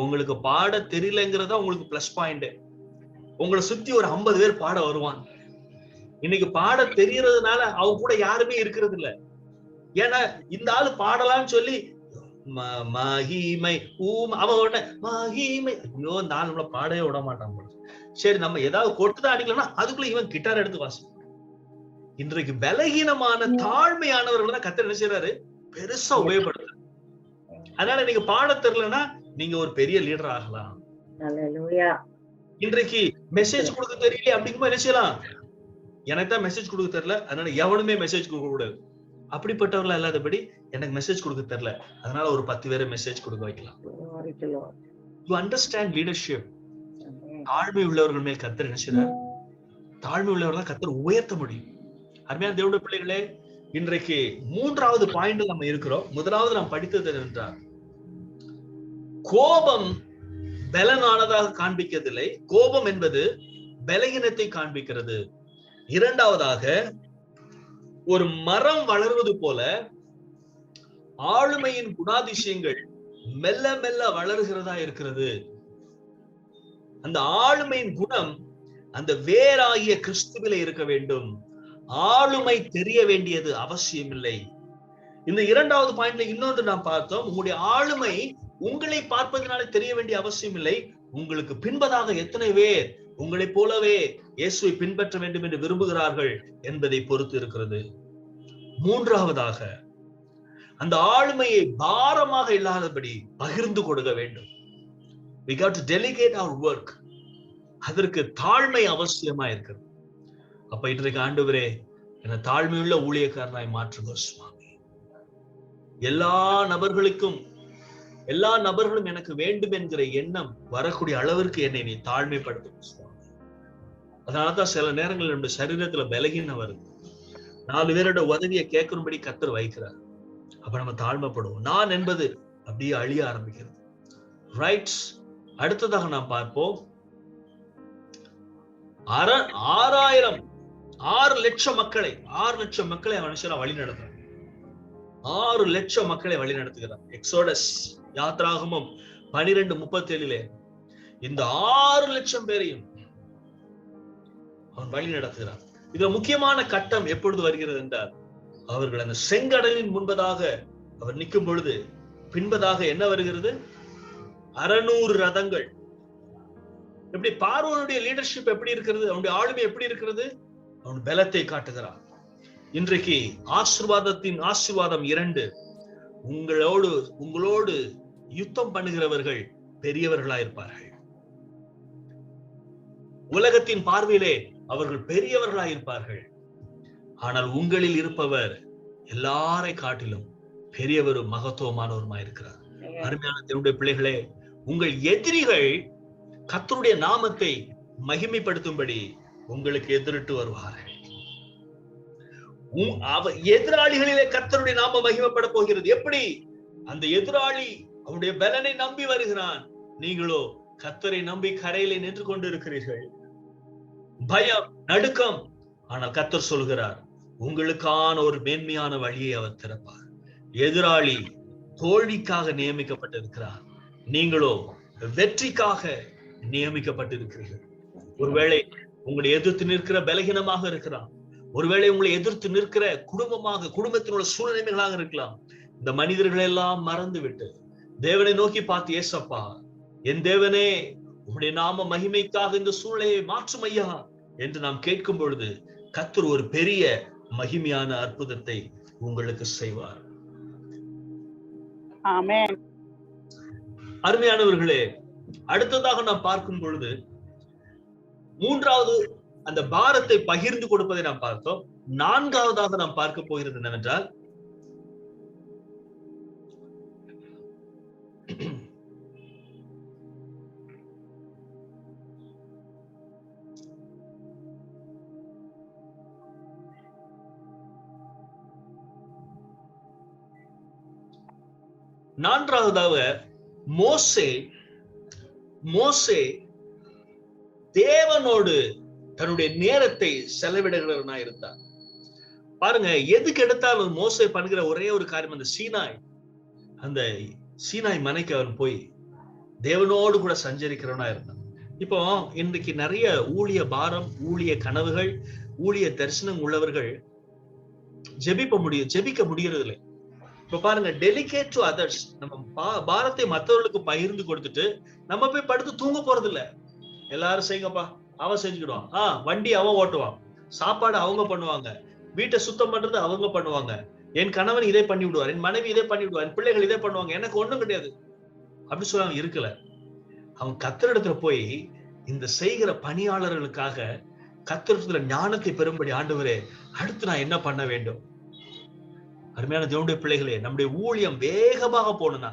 உங்களுக்கு பாட தெரியலங்கிறதா உங்களுக்கு பிளஸ் பாயிண்ட். உங்களை சுத்தி ஒரு 50 பேர் பாட வருவான். இன்னைக்கு பாட தெரியறதுனால அவங்க கூட யாருமே இருக்கிறது இல்ல. ஏன்னா இந்த ஆளு பாடலாம்னு சொல்லி மகிமை அவன் உடனே மகிமை, ஐயோ இந்த ஆள் நம்மள பாடவே விட மாட்டான். சரி, நம்ம ஏதாவது கொட்டுதான் அடிக்கலன்னா அதுக்குள்ள இவன் கிட்டார் எடுத்து வாசி. இன்றைக்கு பலகீனமான தாழ்மையானவர்கள் தான் கர்த்தர் என்ன செய்யறாரு? பெருசா உபயோகப்படுத்துறாரு. அதனால நீங்க பாட தெரியலன்னா நீங்க ஒரு பெரிய லீடர் ஆகலாம். இன்றைக்கு மெசேஜ் கொடுக்க தெரியல அப்படிங்கும்போது என்ன செய்யலாம்? எனக்கு தான் மெசேஜ் கொடுக்க தெரியல, அதனால எவனுமே மெசேஜ் கொடுக்க கூடாது. அப்படிப்பட்டவர்களா இல்லாதபடி எனக்கு மெசேஜ் கொடுக்க தெரியல, அதனால ஒரு 10 பேரை மெசேஜ் கொடுக்க வைக்கலாம். You understand leadership. தாழ்மை உள்ளவர்கள் மேல் கர்த்தர் என்ன செய்றார்? தாழ்மை உள்ளவர்கள் கர்த்தர் உயர்த்த முடியும். அருமையான தேவனுடைய பிள்ளைகளே, இன்றைக்கு 3வது பாயிண்ட் நம்ம இருக்கிறோம். முதலாவது நாம் படித்தது என்றால், கோபம் பலனானதாக காண்பிக்கவில்லை, கோபம் என்பது பலகீனத்தை காண்பிக்கிறது. இரண்டாவதாக, ஒரு மரம் வளர்வது போல ஆளுமையின் குணாதிசயங்கள் மெல்ல மெல்ல வளர்கிறதா இருக்கிறது. அந்த ஆளுமையின் குணம் அந்த வேறாகிய கிறிஸ்துவிலே இருக்க வேண்டும். ஆளுமை தெரிய வேண்டியது அவசியம் இல்லை. இந்த 2வது பாயிண்ட்ல இன்னொன்று நாம் பார்த்தோம். உங்களுடைய ஆளுமை உங்களை பார்ப்பதனால தெரிய வேண்டிய அவசியம் இல்லை. உங்களுக்கு பின்பதாக எத்தனை பேர் உங்களை போலவே இயேசுவை பின்பற்ற வேண்டும் என்று விரும்புகிறார்கள் என்பதை பொறுத்து இருக்கிறது. 3வதாக, அந்த ஆளுமையை பாரமாக இல்லாதபடி பகிர்ந்து கொடுக்க வேண்டும். We got to delegate our work. அதற்கு தாழ்மை அவசியமா இருக்கிறது. அப்ப இன்றைக்கு ஆண்டவரே, என்ன தாழ்மையுள்ள ஊழியக்காரனாய் மாற்றுங்க சுவாமி. எல்லா நபர்களும் எனக்கு வேண்டும் என்கிற எண்ணம் வரக்கூடிய அளவிற்கு என்னை நீ தாழ்மைப்படுத்தும் சுவாமி. அதனாலதான் சில நேரங்கள் நம்முடைய சரீரத்துல பலகீனம் வருது. 4 பேரோட உதவியை கேட்கும்படி கர்த்தர் வைக்கிறார். அப்ப நம்ம தாழ்மைப்படுவோம். நான் என்பது அப்படியே அழிய ஆரம்பிக்கிறது. ரைட்? அடுத்ததாக நாம் பார்ப்போம். 6 லட்சம் மக்களை மனுஷனா வழி நடத்துறார். 6 லட்சம் மக்களை வழி நடத்துகிறார். எக்ஸோடஸ் யாத்ராகமம் 12:37 இந்த 6 லட்சம் பேரையும் அவன் வழி நடத்துகிறான். இதுல முக்கியமான கட்டம் எப்பொழுது வருகிறது என்றால், அவர்கள் அந்த செங்கடலின் முன்பதாக அவர் நிற்கும் பொழுது பின்பதாக என்ன வருகிறது? 600 ரதங்கள். எப்படி பார்வோனுடைய லீடர்ஷிப் எப்படி இருக்கிறது? அவனுடைய ஆளுமை எப்படி இருக்கிறது? அவன் பலத்தை காட்டுகிறான். இன்றைக்கு ஆசீர்வாதம் 2. உங்களோடு யுத்தம் பண்ணுகிறவர்கள் பெரியவர்களாயிருப்பார்கள். உலகத்தின் பார்வையிலே அவர்கள் பெரியவர்களாயிருப்பார்கள். ஆனால் உங்களில் இருப்பவர் எல்லாரை காட்டிலும் பெரியவரும் மகத்துவமானவருமாயிருக்கிறார். அருமையான தேவனுடைய பிள்ளைகளே, உங்கள் எதிரிகள் கர்த்தருடைய நாமத்தை மகிமைப்படுத்தும்படி உங்களுக்கு எதிரிட்டு வருவார்கள். எதிராளிகளிலே கர்த்தருடைய நாமம் மகிமைப்பட போகிறது. எப்படி? அந்த எதிராளி அவனுடைய பலனை நம்பி வருகிறான். நீங்களோ கர்த்தரை நம்பி கரையிலே நின்று கொண்டு இருக்கிறீர்கள். பயம், நடுக்கம். ஆனால் கர்த்தர் சொல்கிறார், உங்களுக்கான ஒரு மேன்மையான வழியை அவர் திறப்பார். எதிராளி தோல்விக்காக நியமிக்கப்பட்டிருக்கிறார், நீங்களோ வெற்றிக்காக நியமிக்கப்பட்டிருக்கிறீர்கள். ஒருவேளை உங்களை எதிர்த்து நிற்கிற பலகீனமாக இருக்கலாம், ஒருவேளை உங்களை எதிர்த்து நிற்கிற குடும்பத்தினோட சூழ்நிலைகளாக இருக்கலாம். இந்த மனிதர்கள் எல்லாம் மறந்து விட்டு தேவனை நோக்கி பார்த்து, ஏசப்பா என் தேவனே, உங்களுடைய நாம மகிமைக்காக இந்த சூழ்நிலையை மாற்றும் ஐயா என்று நாம் கேட்கும் பொழுது கர்த்தர் ஒரு பெரிய மகிமையான அற்புதத்தை உங்களுக்கு செய்வார். ஆமென். அருமையானவர்களே, அடுத்ததாக நாம் பார்க்கும் பொழுது மூன்றாவது அந்த பாரத்தை பகிர்ந்து கொடுப்பதை நாம் பார்த்தோம். நான்காவதாக நாம் பார்க்க போகிறது என்னவென்றால், நான்காவதாக மோசே தேவனோடு தன்னுடைய நேரத்தை செலவிடுகிறவனா இருந்தார். பாருங்க, எதுக்கு எடுத்தாலும் மோசே பண்ணுகிற ஒரே ஒரு காரியம், அந்த சீனாய் மலைக்கு அவன் போய் தேவனோடு கூட சஞ்சரிக்கிறவனா இருந்தான். இப்போ இன்றைக்கு நிறைய ஊழிய பாரம், ஊழிய கனவுகள், ஊழிய தரிசனம் உள்ளவர்கள் ஜெபிக்க முடியறதில்லை. இப்ப பாருங்க, டெலிகேட் டு அதர்ஸ், நம்ம பாரத்தை மற்றவர்களுக்கு பகிர்ந்து கொடுத்துட்டு நம்ம போய் படுத்து தூங்க போறது இல்ல. எல்லாரும் செய்யுங்கப்பா, அவன் செஞ்சுக்கிடுவான், வண்டி அவன் ஓட்டுவான், சாப்பாடு அவங்க பண்ணுவாங்க, வீட்டை சுத்தம் பண்றது அவங்க பண்ணுவாங்க, என் கணவன் இதை பண்ணி விடுவார், என் மனைவி இதை பண்ணி விடுவார், என் பிள்ளைகள் இதை பண்ணுவாங்க, எனக்கு ஒண்ணும் கிடையாது அப்படி சொல்லுவாங்க. இருக்கல, அவன் கர்த்தரிடத்துல போய் இந்த செய்கிற பணியாளர்களுக்காக கர்த்தரிடத்துல ஞானத்தை பெறும்படி, ஆண்டவரே அடுத்து நான் என்ன பண்ண வேண்டும்? அருமையான தேவனுடைய பிள்ளைகளே, நம்முடைய ஊழியம் வேகமாக போகணும்னா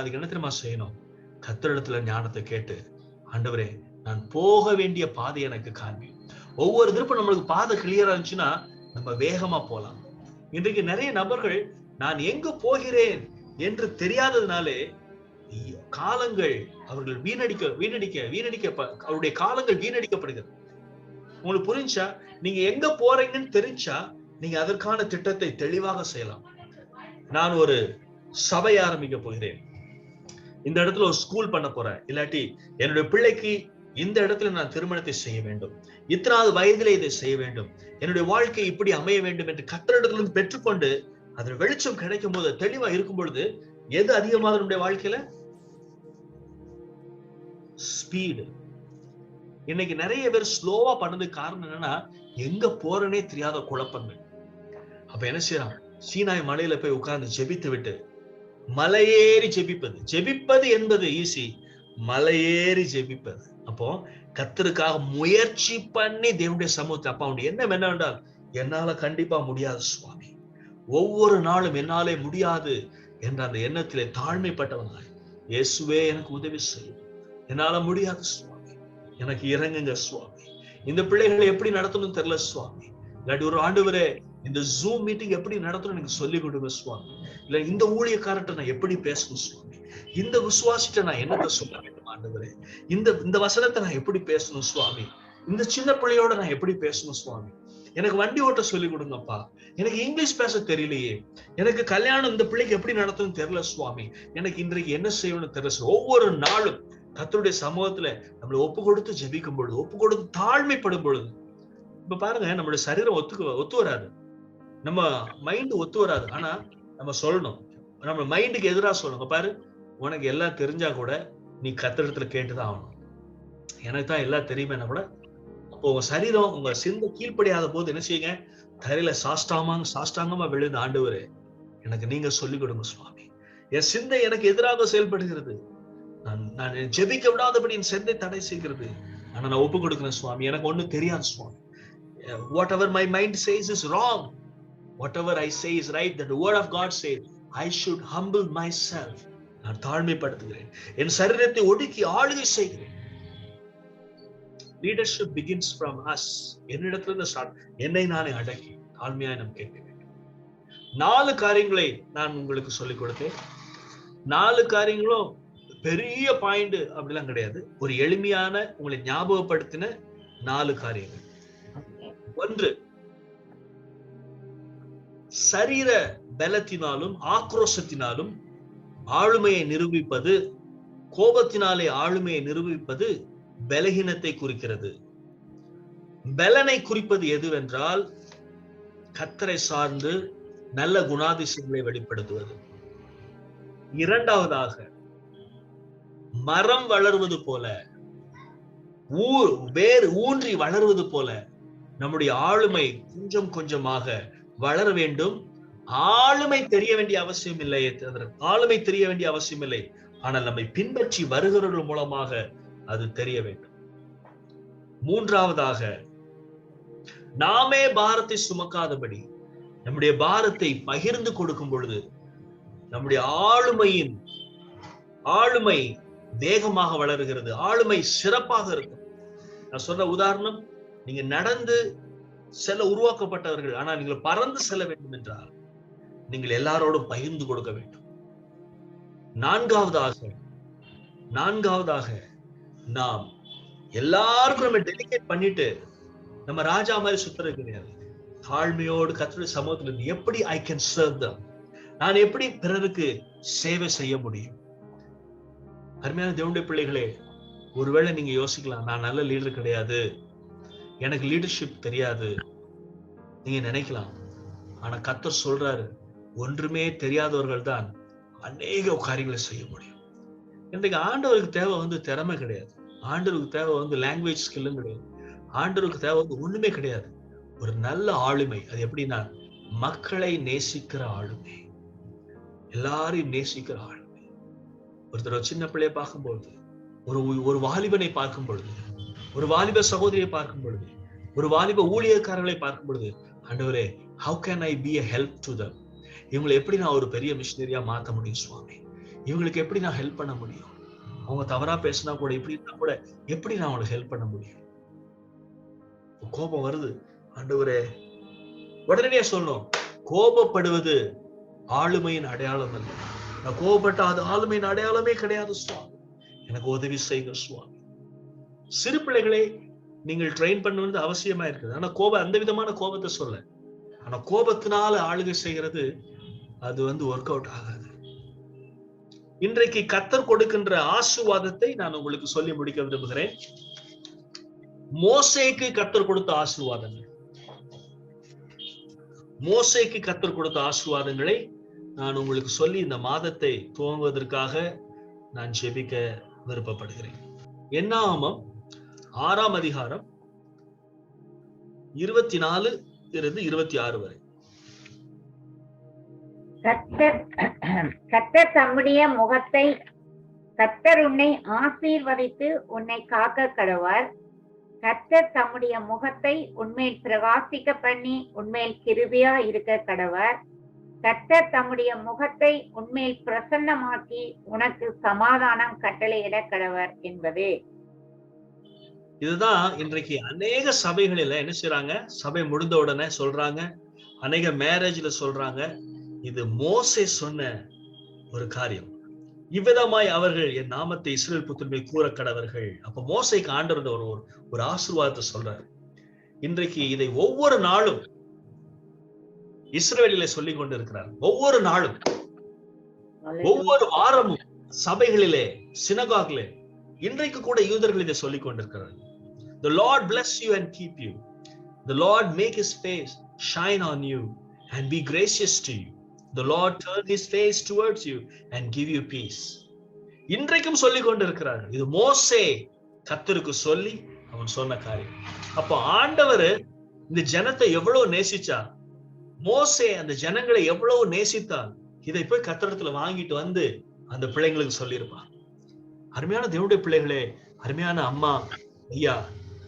அதுக்கு என்ன தெரியுமா செய்யணும்? கர்த்தரிடத்துல ஞானத்தை கேட்டு, ஆண்டவரே நான் போக வேண்டிய பாதை எனக்கு காண்பி. ஒவ்வொரு திருப்பம் நம்மளுக்கு பாதை கிளியரா இருந்துச்சுன்னா நம்ம வேகமா போலாம். இன்றைக்கு நிறைய நபர்கள் நான் எங்க போகிறேன் என்று தெரியாததுனாலே காலங்கள் அவர்கள் அவருடைய காலங்கள் வீணடிக்கப்படுகிறது. உங்களுக்கு புரிஞ்சா, நீங்க எங்க போறீங்கன்னு தெரிஞ்சா நீங்க அதற்கான திட்டத்தை தெளிவாக செய்யலாம். நான் ஒரு சபை ஆரம்பிக்க போகிறேன், இந்த இடத்துல ஒரு ஸ்கூல் பண்ண போறேன், இல்லாட்டி என்னுடைய பிள்ளைக்கு இந்த இடத்துல நான் திருமணத்தை செய்ய வேண்டும், இத்தனாவது வயதிலே இதை செய்ய வேண்டும், என்னுடைய வாழ்க்கை இப்படி அமைய வேண்டும் என்று கர்த்தரிடத்திலிருந்து பெற்றுக்கொண்டு அதில் வெளிச்சம் கிடைக்கும் போது, தெளிவா இருக்கும் பொழுது எது அதிகமாக நம்முடைய வாழ்க்கையில? ஸ்பீடு. இன்னைக்கு நிறைய பேர் ஸ்லோவா பண்ணதுக்கு காரணம் என்னன்னா, எங்க போறனே தெரியாத குழப்பங்கள். அப்ப என்ன செய்யறான்? சீனாய் மலையில போய் உட்கார்ந்து ஜெபித்து விட்டு மலையேறி ஜெபிப்பது என்பது ஈஸி, மலையேறி ஜெபிப்பது. அப்போ கர்த்தருக்காக முயற்சி பண்ணி தேவனுடைய சமூகத்தை, அப்பா அவனுடைய எண்ணம் என்னவென்றால், என்னால கண்டிப்பா முடியாது சுவாமி, ஒவ்வொரு நாளும் என்னாலே முடியாது என்ற அந்த எண்ணத்திலே தாழ்மைப்பட்டவனாய், இயேசுவே எனக்கு உதவி செய்யும், என்னால முடியாது சுவாமி, எனக்கு இறங்குங்க சுவாமி, இந்த பிள்ளைகளை எப்படி நடத்தணும்னு தெரியல சுவாமி, இல்லாட்டி ஒரு ஆண்டவரே இந்த ஜூம் மீட்டிங் எப்படி நடத்தணும் எனக்கு சொல்லிக் கொடுங்க சுவாமி, இல்ல இந்த ஊழியக்காரர்கிட்ட நான் எப்படி பேசணும் சுவாமி, இந்த விசுவாசிட்ட நான் என்னத்தை சொல்ல வேண்டும் ஆண்டவரே, இந்த வசனத்தை நான் எப்படி பேசணும் சுவாமி, இந்த சின்ன பிள்ளையோட நான் எப்படி பேசணும் சுவாமி, எனக்கு வண்டி ஓட்ட சொல்லிக் கொடுங்கப்பா, எனக்கு இங்கிலீஷ் பேச தெரியலையே, எனக்கு கல்யாணம் இந்த பிள்ளைக்கு எப்படி நடத்தணும்னு தெரியல சுவாமி, எனக்கு இன்றைக்கு என்ன செய்யணும்னு தெரியல. ஒவ்வொரு நாளும் கர்த்தருடைய சமூகத்துல நம்மளை ஒப்பு கொடுத்து ஜெபிக்கும் பொழுது, ஒப்பு கொடுத்து தாழ்மைப்படும் பொழுது, இப்ப பாருங்க, நம்மளுடைய சரீரம் ஒத்து வராது, நம்ம மைண்ட் ஒத்து வராது. ஆனா நம்ம சொல்லணும், நம்ம மைண்டுக்கு எதிராக சொல்லணும், பாரு உனக்கு எல்லாம் தெரிஞ்சா கூட நீ கர்த்தரிடத்துல கேட்டுதான் ஆகணும், எனக்கு தான் எல்லாம் தெரியுமே கூட. அப்போ உங்க சரீரம், உங்க சிந்தை கீழ்ப்படியாத போது என்ன செய்யுங்க? தரையில சாஷ்டாங்கமா விழுந்து, ஆண்டவரே எனக்கு நீங்க சொல்லிக் கொடுங்க சுவாமி, என் சிந்தை எனக்கு எதிராக செயல்படுகிறது, நான் ஜெபிக்க விடாதபடி என் சிந்தை தடை செய்கிறது, ஆனா நான் ஒப்பு கொடுக்கிறேன் சுவாமி, எனக்கு ஒண்ணு தெரியாது சுவாமி, whatever my mind says is wrong, whatever I say is right, that the word of God says I should humble myself. நான் தாழ்மைப்படுத்துகிறேன், என் சரீரத்தை ஒடுக்கி ஆளுகை செய்கிறேன். Leadership begins from us. என்னிடத்திலிருந்து ஸ்டார்ட். என்னை நானே அடக்கி தாழ்மையாய் நாம் கேட்க வேண்டும். 4 காரியங்களை நான் உங்களுக்கு சொல்லிக் கொடுத்தேன். 4 காரியங்களும் பெரிய பாயிண்ட் அப்படிலாம் கிடையாது, ஒரு எளிமையான உங்களை ஞாபகப்படுத்தின 4 காரியங்கள். ஒன்று, சரீர பலத்தினாலும் ஆக்ரோஷத்தினாலும் ஆளுமையை நிரூபிப்பது, கோபத்தினாலே ஆளுமையை நிரூபிப்பது பலகீனத்தை குறிக்கிறது. பலனை குறிப்பது எதுவென்றால் கர்த்தரை சார்ந்து நல்ல குணாதிசயங்களை வெளிப்படுத்துவது. இரண்டாவதாக, மரம் வளர்வது போல, வேர் ஊன்றி வளர்வது போல நம்முடைய ஆளுமை கொஞ்சம் கொஞ்சமாக வளர வேண்டும். ஆளுமை தெரிய வேண்டிய அவசியம் இல்லை, ஆளுமை தெரிய வேண்டிய அவசியம் இல்லை, ஆனால் நம்மை பின்பற்றி வருகிறவர்கள் மூலமாக அது தெரிய வேண்டும். மூன்றாவதாக, நாமே பாரத்தை சுமக்காதபடி நம்முடைய பாரத்தை பகிர்ந்து கொடுக்கும் பொழுது நம்முடைய ஆளுமை வேகமாக வளருகிறது, ஆளுமை சிறப்பாக இருக்கும். நான் சொல்ற உதாரணம், நீங்க நடந்து செல்ல உருவாக்கப்பட்டவர்கள், ஆனால் நீங்கள் பறந்து செல்ல வேண்டும் என்றால் நீங்கள் எல்லாரோடும் பகிர்ந்து கொடுக்க வேண்டும். நான்காவதாக நாம் எல்லாருக்கும் நம்ம டெலிகேட் பண்ணிட்டு நம்ம ராஜா மாதிரி சுத்துறது கிடையாது. தாழ்மையோடு கர்த்தருடைய சமூகத்தில் எப்படி ஐ கேன் சர்வ் them, நான் எப்படி பிறருக்கு சேவை செய்ய முடியும். அருமையான தேவனுடைய பிள்ளைகளே, ஒருவேளை நீங்க யோசிக்கலாம், நான் நல்ல லீடர் கிடையாது, எனக்கு லீடர்ஷிப் தெரியாது நீங்க நினைக்கலாம். ஆனா கர்த்தர் சொல்றாரு, ஒன்றுமே தெரியாதவர்கள் தான் அநேக காரியங்களை செய்ய முடியும். இன்றைக்கு ஆண்டவருக்கு தேவை திறமை கிடையாது, ஆண்டவருக்கு தேவை லாங்குவேஜ் ஸ்கில்லும் கிடையாது, ஆண்டவருக்கு தேவை ஒண்ணுமே கிடையாது. ஒரு நல்ல ஆளுமை. அது எப்படின்னா, மக்களை நேசிக்கிற ஆளுமை, எல்லாரையும் நேசிக்கிற ஆளுமை. ஒருத்தர் சின்ன பிள்ளையை பார்க்கும்பொழுது, ஒரு வாலிபனை பார்க்கும் பொழுது, ஒரு வாலிப சகோதரியை பார்க்கும் பொழுது, ஒரு வாலிப ஊழியக்காரர்களை பார்க்கும் பொழுது, ஆண்டவரே, how can I be a help to them? இவங்களை எப்படி நான் ஒரு பெரிய மிஷனரியா மாத்த முடியும் சுவாமி? இவங்களுக்கு எப்படி நான் ஹெல்ப் பண்ண முடியும்? அவங்க தவறா பேசினா கூட, இப்படி இருந்தா கூட எப்படி நான் அவங்களுக்கு ஹெல்ப் பண்ண முடியும்? கோபம் வருது, ஆண்டவரே, உடனடியா சொல்லணும், கோபப்படுவது ஆளுமையின் அடையாளம் அல்ல. நான் கோபப்பட்ட அது ஆளுமையின் அடையாளமே கிடையாது சுவாமி, எனக்கு உதவி செய்யுங்க சுவாமி. சிறு பிள்ளைகளை நீங்கள் ட்ரெயின் பண்ணுவது அவசியமா இருக்குது. ஆனா அந்த விதமான கோபத்தை சொல்ல, ஆனா கோபத்தினால ஆளுகை செய்கிறது அது ஒர்க் அவுட் ஆகாது. இன்றைக்கு கர்த்தர் கொடுக்கின்ற ஆசீர்வாதத்தை நான் உங்களுக்கு சொல்லி முடிக்க விரும்புகிறேன். மோசேக்கு கர்த்தர் கொடுத்த ஆசீர்வாதங்கள், மோசேக்கு கர்த்தர் கொடுத்த ஆசீர்வாதங்களை நான் உங்களுக்கு சொல்லி இந்த மாதத்தை துவங்குவதற்காக நான் ஜெபிக்க விருப்பப்படுகிறேன். என்னாகமம் 6ஆம் அதிகாரம் 24 இருந்து 26 வரை. கர்த்தர் தம்முடைய முகத்தை, கர்த்தர் உன்னை ஆசீர்வதித்து உன்னை காக்க கடவார். கர்த்தர் தம்முடைய முகத்தை உன்மேல் பிரகாசிக்க பண்ணி உன்மேல் கிருபையா இருக்க கடவார். கர்த்தர் தம்முடைய முகத்தை உன்மேல் பிரசன்னமாக்கி உனக்கு சமாதானம் கட்டளையிட கடவர் என்பதே. இதுதான் இன்றைக்கு அநேக சபைகளில என்ன செய்யறாங்க, சபை முடிந்த உடனே சொல்றாங்க, அநேக மேரேஜ்ல சொல்றாங்க, இது மோசே சொன்ன ஒரு காரியம். இவ்விதமாய் அவர்கள் என் நாமத்தை இஸ்ரவேல் புத்திரமே கூற கடவர்கள். அப்ப மோசேக்கு ஆண்டவர் ஒரு ஆசீர்வாதத்தை சொல்றாரு. இன்றைக்கு இதை ஒவ்வொரு நாளும் இஸ்ரவேலிலே சொல்லிக் கொண்டிருக்கிறார். ஒவ்வொரு நாளும், ஒவ்வொரு வாரமும் சபைகளிலே, சினகாகிலே, இன்றைக்கு கூட யூதர்கள் இதை சொல்லிக் கொண்டிருக்கிறார். The Lord bless you and keep you. The Lord make his face shine on you and be gracious to you. The Lord turn his face towards you and give you peace. இன்றைக்கும் சொல்லிக் கொண்டிருக்கிறார். இது மோசே கர்த்தருக்கு சொல்லி அவன் சொன்ன காரியம். அப்போ ஆண்டவர் இந்த ஜனத்தை எவ்வளவு நேசிச்சா, மோசே அந்த ஜனங்களை எவ்வளவு நேசித்தால், இதை போய் கர்த்தரிடத்துல வாங்கிட்டு அந்த பிள்ளைங்களுக்கு சொல்லியிருப்பான். அருமையான தேவனுடைய பிள்ளைகளே, அருமையான அம்மா, ஐயா,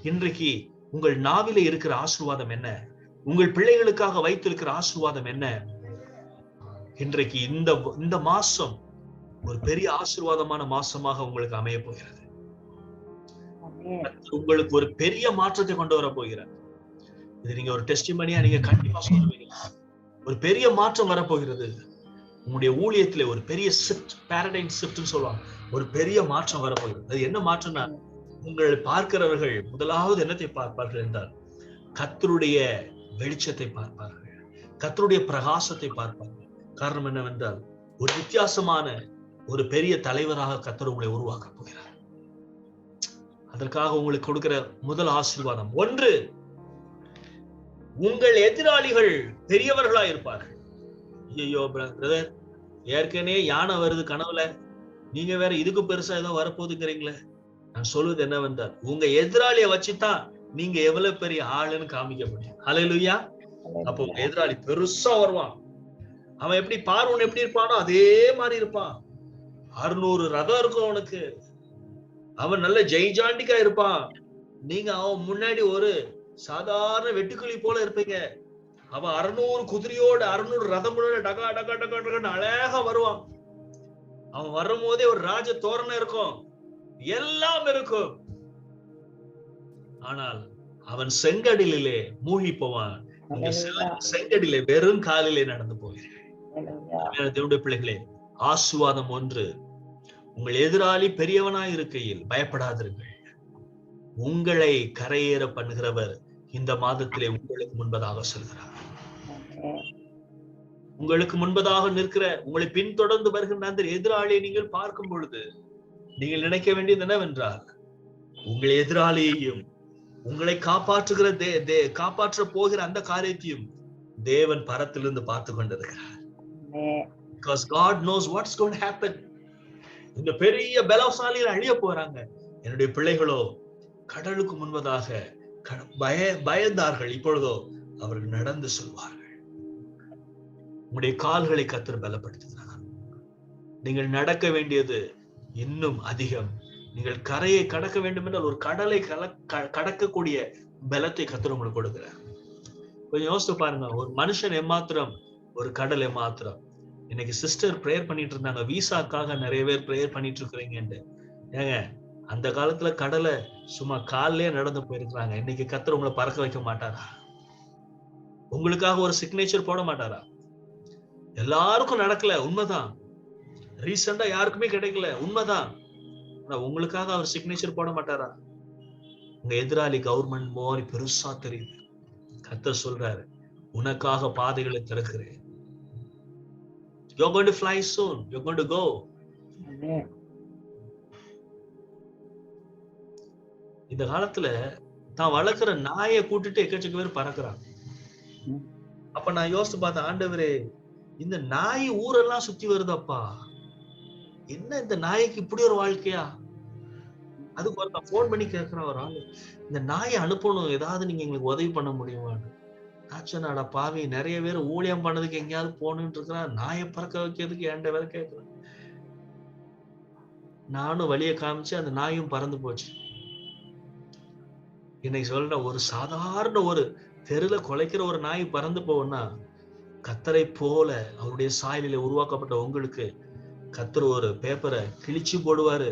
இன்றைக்கு உங்கள் நாவிலே இருக்கிற ஆசீர்வாதம் என்ன? உங்கள் பிள்ளைகளுக்காக வைத்திருக்கிற ஆசீர்வாதம் என்ன? இன்றைக்கு இந்த மாசம் ஒரு பெரிய ஆசீர்வாதமான மாசமாக உங்களுக்கு அமைய போகிறது. உங்களுக்கு ஒரு பெரிய மாற்றத்தை கொண்டு வர போகிறார். இது நீங்க ஒரு டெஸ்டிமனியா நீங்க கண்டிப்பா சொல்லுவீங்க. ஒரு பெரிய மாற்றம் வரப்போகிறது. உங்களுடைய ஊழியத்திலே ஒரு பெரிய ஷிஃப்ட், பாரடைம் ஷிஃப்ட்னு சொல்லுவாங்க. ஒரு பெரிய மாற்றம் வரப்போகிறது. அது என்ன மாற்றம்னா, உங்கள் பார்க்கிறவர்கள் முதலாவது என்னத்தை பார்ப்பார்கள் என்றால், கர்த்தருடைய வெளிச்சத்தை பார்ப்பார்கள், கர்த்தருடைய பிரகாசத்தை பார்ப்பார்கள். காரணம் என்னவென்றால் ஒரு வித்தியாசமான ஒரு பெரிய தலைவராக கர்த்தர் உங்களை உருவாக்க போகிறார். அதற்காக உங்களுக்கு கொடுக்கிற முதல் ஆசீர்வாதம், ஒன்று, உங்கள் எதிராளிகள் பெரியவர்களா இருப்பார்கள். ஐயோ பிரதர், ஏற்கனவே யானை வருது கனவுல, நீங்க வேற இதுக்கு பெருசா ஏதோ வரப்போகுதுங்கிறீங்களே. நான் சொல்வது என்னவென்றால் உங்க எதிராளியை வச்சுதான் நீங்க எவ்வளவு பெரிய ஆளுன்னு காமிக்க முடியும். ஹல்லேலூயா. அப்போ உங்க எதிராளி பெருசா வருவான். அவன் எப்படி பார்வன் எப்படி இருப்பானோ அதே மாதிரி இருப்பான். 600 ரதம் இருக்கும் அவனுக்கு. அவன் நல்ல ஜெய்ஜாண்டிக்கா இருப்பான். நீங்க அவன் முன்னாடி ஒரு சாதாரண வெட்டுக்கிளி போல இருப்பீங்க. அவன் 600 குதிரையோட 600 ரதங்களோட டகா டகா டகா டகான்னு அழகா வருவான். அவன் வரும் போதே ஒரு ராஜ தோரணம் இருக்கும், எல்லாம் இருக்கும். ஆனால் அவன் செங்கடலிலே மூழ்கி போவான். செங்கடிலே வெறும் காலிலே நடந்து போகிறேன். தேவனுடைய பிள்ளைகளே, ஆசீர்வாதம் ஒன்று, உங்கள் எதிராளி பெரியவனாய் இருக்கையில் பயப்படாதிருங்கள். உங்களை கரையேற பண்ணுகிறவர் இந்த மாதத்திலே உங்களுக்கு முன்பதாக செல்கிறார். உங்களுக்கு முன்பதாக நிற்கிற, உங்களை பின்தொடர்ந்து வருகின்ற அந்த எதிராளியை நீங்கள் பார்க்கும் பொழுது நீங்கள் நினைக்க வேண்டியது என்னவென்றால், உங்கள் எதிராளியையும் உங்களை காப்பாற்றுகிற காப்பாற்ற போகிற அந்த காரியத்தையும் தேவன் பரத்திலிருந்து பார்த்து கொண்டிருக்கிறார். Because God knows what's going to happen. இந்த பெரிய பலசாலிகள் அழிய போறாங்க. என்னுடைய பிள்ளைகளோ கடலுக்கு முன்பதாக பயந்தார்கள், இப்பொழுதோ அவர்கள் நடந்து சொல்வார்கள். உங்களுடைய கால்களை கர்த்தர் பலப்படுத்துகிறார். நீங்கள் நடக்க வேண்டியது இன்னும் அதிகம். நீங்கள் கரையை கடக்க வேண்டும் என்றால் ஒரு கடலை கடக்கக்கூடிய பலத்தை கர்த்தர் உங்களுக்கு கொடுக்கிறார். கொஞ்சம் யோசித்து பாருங்க, ஒரு மனுஷன் ஏமாத்திரம், ஒரு கடல் ஏமாத்திரம். இன்னைக்கு சிஸ்டர் பிரேயர் பண்ணிட்டு இருந்தாங்க, விசாக்காக நிறைய பேர் பிரேயர் பண்ணிட்டு இருக்கிறீங்கன்னு. ஏங்க, அந்த காலத்துல கடலை சும்மா காலிலே நடந்து போயிருக்கிறாங்க. இன்னைக்கு கர்த்தர் உங்களை பறக்க வைக்க மாட்டாரா? உங்களுக்காக ஒரு சிக்னேச்சர் போட மாட்டாரா? எல்லாருக்கும் நடக்கல, உண்மைதான். ரீசெண்டா யாருக்குமே கிடைக்கல, உண்மைதான். ஆனா உங்களுக்காக அவர் சிக்னேச்சர் போட மாட்டாரா? உங்க எதிராளி கவர்மெண்ட் மாதிரி பெருசா தெரியுது. கர்த்தர் சொல்றாரு, உனக்காக பாதைகளை திறக்கிறேன். You're going to fly soon. You're going to go. இந்த காலத்துல தான் வளர்க்கிற நாயை கூட்டிட்டு எக்கச்சக்க பேர் பறக்குறாங்க. அப்ப நான் யோசிச்சு பார்த்தேன், ஆண்டவரே, இந்த நாய் ஊரெல்லாம் சுத்தி வருதப்பா, என்ன இந்த நாய்க்கு இப்படி ஒரு வாழ்க்கையா? அதுக்கு ஒரு நான் போன் பண்ணி கேட்கிறேன் ஒரு ஆளு, இந்த நாயை அனுப்பணும், ஏதாவது நீங்க எங்களுக்கு உதவி பண்ண முடியுமான்னு. ஆச்சனாடா பாவி, நிறைய பேர் ஊழியம் பண்ணதுக்கு எங்கேயாவது போகணும்னு இருக்கிறான், நாயை பறக்க வைக்கிறதுக்கு என்கிட்ட வேற கேட்கிறேன். நானும் வழியை காமிச்சு அந்த நாயும் பறந்து போச்சு. இன்னைக்கு சொல்ற, ஒரு சாதாரண ஒரு தெருல குலைக்கிற ஒரு நாய் பறந்து போவோம்னா, கர்த்தரை போல அவருடைய சாயலில உருவாக்கப்பட்ட உங்களுக்கு கர்த்தர் ஒரு பேப்பரை கிழிச்சு போடுவாரு,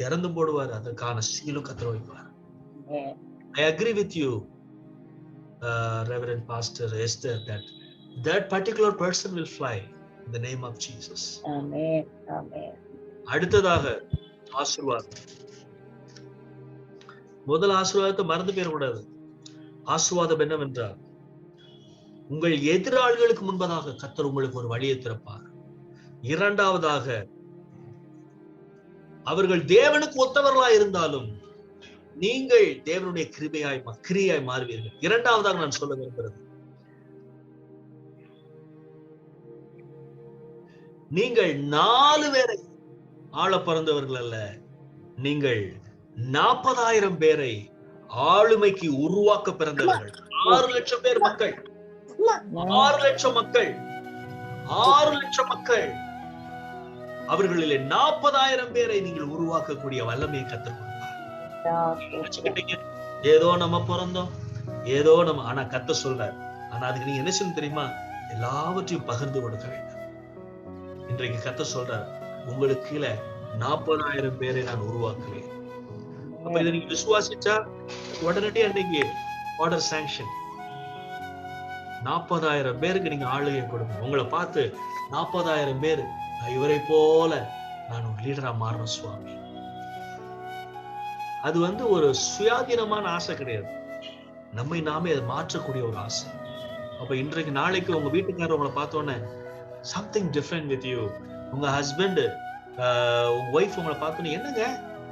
திறந்து போடுவாரு, அதற்கான சீலும் கர்த்தர் வைப்பார். I agree with you, Reverend Pastor Esther, that particular person will fly in the name of Jesus. Amen. Amen. அடுத்ததாக ஆசீர்வாதம். முதல் ஆசீர்வாதத்தை மறந்து போயிடக்கூடாது. ஆசீர்வாதம் என்னவென்றால், உங்கள் எதிராளிகளுக்கு முன்பதாக கர்த்தர் உங்களுக்கு ஒரு வழியை திறப்பார். இரண்டாவதாக, அவர்கள் தேவனுக்கு ஒத்தவர்களாய் இருந்தாலும் நீங்கள் தேவனுடைய கிரியாய் மாறுவீர்கள். இரண்டாவதாக நான் சொல்ல விரும்புகிறது, நீங்கள் 4 பேரை ஆள பிறந்தவர்கள் அல்ல, நீங்கள் 40,000 பேரை ஆளுமைக்கு உருவாக்க பிறந்தவர்கள். 6 லட்சம் பேர் மக்கள், 6 லட்சம் மக்கள், 6 லட்சம் மக்கள், அவர்களிலே 40,000 பேரை நீங்கள் உருவாக்கக்கூடிய வல்லமையை கற்றுக் கொடுப்பார். ஏதோ நம்ம பிறந்தோம், ஏதோ நம்ம, ஆனா கர்த்தர் சொல்றார், ஆனா அதுக்கு நீங்க என்ன செய்யணும் தெரியுமா? எல்லாவற்றையும் பகிர்ந்து கொடுக்க வேண்டும். இன்றைக்கு கர்த்தர் சொல்றார், உங்களுக்கு கீழே 40,000 பேரை நான் உருவாக்குவேன். அப்ப இதை நீங்க விசுவாசிச்சா உடனடியா இன்னைக்கு ஆர்டர் சாங்ஷன். 40,000 பேருக்கு நீங்க ஆளுகை கொடுங்க. உங்களை பார்த்து 40,000 பேர், இவரை போல நான் ஒரு லீடரா மாறணும் சுவாமி. அது ஒரு சுயாதீனமான ஆசை கிடையாது. நம்மை நாமே அதை மாற்றக்கூடிய ஒரு ஆசை. அப்ப இன்றைக்கு நாளைக்கு உங்க வீட்டுக்காரர் உங்களை பார்த்தோன்னே சம்திங் டிஃப்ரெண்ட் வித் யூ, உங்க ஹஸ்பண்ட் உங்க ஒய்ஃப் உங்களை பார்த்தோன்னே என்னங்க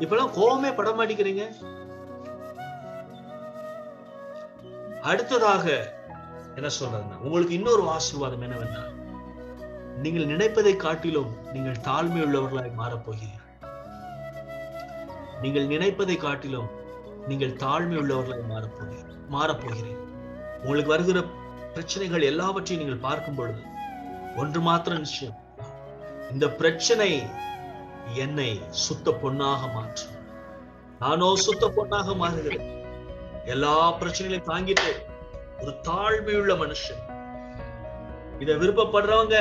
இப்பெல்லாம் கோவமே பட மாட்டேங்கிறீங்க. அடுத்ததாக என்ன சொல்றதுன்னா, உங்களுக்கு இன்னொரு ஆசீர்வாதம் என்னவென்றால், நீங்கள் நினைப்பதை காட்டிலும் நீங்கள் தாழ்மை உள்ளவர்களாய் மாறப்போகிறீர்கள். நீங்கள் நினைப்பதை காட்டிலும் நீங்கள் தாழ்மை உள்ளவர்களாய் மாறப்போகிறீர்கள். உங்களுக்கு வருகிற பிரச்சனைகள் எல்லாவற்றையும் நீங்கள் பார்க்கும் பொழுது ஒன்று மாத்திரம் நிச்சயம், இந்த பிரச்சனை என்னை சுத்த பொன்னாக மாற்றும். நானோ சுத்த பொன்னாக மாறுகிறேன். எல்லா பிரச்சனைகளையும் தாங்கிட்டு ஒரு தாழ்மையுள்ள மனுஷன். இத விருப்பப்படுறவங்க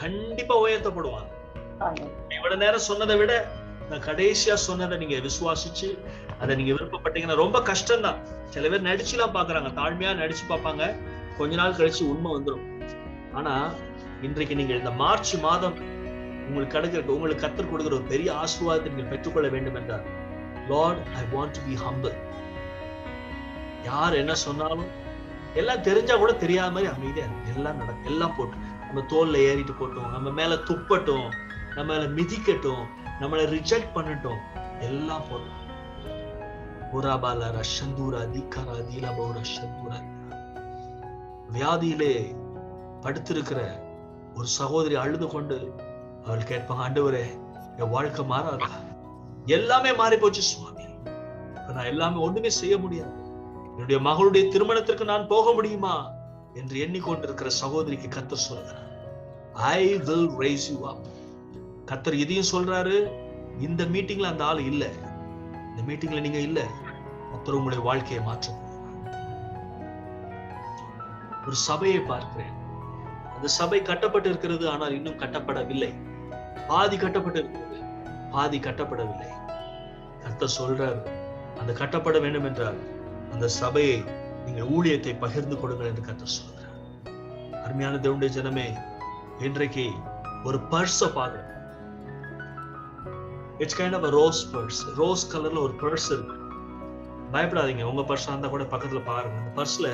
கண்டிப்பா உயர்த்தப்படுவாங்க. இவ்வளவு நேரம் சொன்னதை விட நான் கடைசியா சொன்னதை நீங்க விசுவாசிச்சு அதை நீங்க விருப்பப்பட்டீங்கன்னா ரொம்ப கஷ்டம்தான். சில பேர் நடிச்சுலாம் பாக்குறாங்க, தாழ்மையா நடிச்சு பார்ப்பாங்க, கொஞ்ச நாள் கழிச்சு உண்மை வந்துடும். ஆனா இன்றைக்கு நீங்க இந்த மார்ச் மாதம் உங்களுக்கு கத்தர் கொடுக்கிற ஒரு பெரிய ஆசீர்வாதத்தை நீங்கள் பெற்றுக்கொள்ள வேண்டும் என்றால், Lord, I want to be humble. யார் என்ன சொன்னாலும் எல்லாம் தெரிஞ்சா கூட தெரியாத மாதிரி அமைதியா எல்லாம் நடக்கும். எல்லாம் போட்டு நம்ம தோல்ல ஏறிட்டு போட்டோம், நம்ம மேல துப்பட்டும், நம்ம மேல மிதிக்கட்டும், நம்மளை ரிஜெக்ட் பண்ணட்டும், எல்லாம் போட்டோம். வியாதியிலே படுத்திருக்கிற ஒரு சகோதரி அழுது கொண்டு அவள் கேட்பாங்க, ஆண்டவரே என் வாழ்க்கை மாறாதா? எல்லாமே மாறி போச்சு சுவாமி, நான் எல்லாமே ஒண்ணுமே செய்ய முடியாது, என்னுடைய மகளுடைய திருமணத்திற்கு நான் போக முடியுமா என்று எண்ணிக்கொண்டிருக்கிற சகோதரிக்கு கர்த்தர் சொல்கிறார், I will raise you up. கர்த்தர் இதையும் சொல்றாரு, இந்த மீட்டிங்ல அந்த ஆள் இல்ல, இந்த மீட்டிங்ல நீங்க இல்ல, கர்த்தர் உங்களுடைய வாழ்க்கையை மாற்ற. ஒரு சபையை பார்க்கிறேன், அந்த சபை கட்டப்பட்டு இருக்கிறது, ஆனால் இன்னும் கட்டப்படவில்லை. பாதி கட்டப்பட்டு இருக்கிறது, பாதி கட்டப்படவில்லை. கர்த்தர் சொல்றார், அந்த கட்டப்பட வேண்டும் என்றால் அந்த சபையை நீங்கள் ஊழியத்தை பகிர்ந்து கொடுங்கள் என்று கர்த்தர் சொல்றார். அருமையான தேவனுடைய ஜனமே, இன்றைக்கு ஒரு பர்ஸை பார்க்கிறேன். It's kind of rose purse. Rose கலர்ல ஒரு பர்ஸ் இருக்கு. பயப்படாதீங்க, உங்க பர்ஸா இருந்தா கூட பக்கத்துல பாருங்க. அந்த பர்ஸ்ல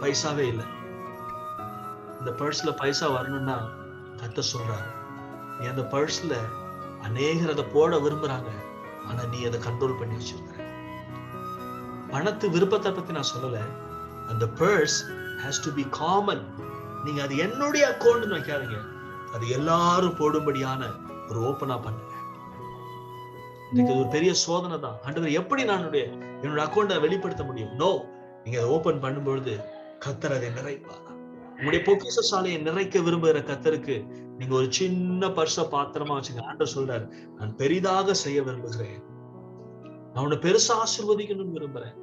பைசாவே இல்லை. இந்த பர்ஸ்ல பைசா வரணும்னா கர்த்தர் சொல்றாரு, நீ அந்த பர்ஸ்ல அநேகர் அதை போட விரும்புறாங்க, ஆனா நீ அதை கண்ட்ரோல் பண்ணி வச்சிருக்க. பணத்து விருப்பத்தை பத்தி நான் சொல்லல. அந்த purse has to be common. நீங்க அது என்னுடைய அக்கௌண்ட் வைக்காதீங்க, அது எல்லாரும் போடும்படியான ஒரு ஓபனா பண்ணுங்க. இதுக்கு ஒரு பெரிய சோதனை தான். ஆண்டவர், எப்படி நான் என்னோட அக்கௌண்ட்டை வெளிப்படுத்த முடியும்? நோ, நீங்க அதை ஓபன் பண்ணும்பொழுது கர்த்தர் அதை நிறைப்பார். உங்களுடைய பொக்கிஷ சாலையை நிறைக்க விரும்புகிற கர்த்தருக்கு நீங்க ஒரு சின்ன பர்ஸ பாத்திரமா வச்சுங்க. ஆண்டவர் சொல்றாரு, நான் பெரிதாக செய்ய விரும்புகிறேன், நான் உன்னை பெருசா ஆசீர்வதிக்கணும்னு விரும்புறேன்.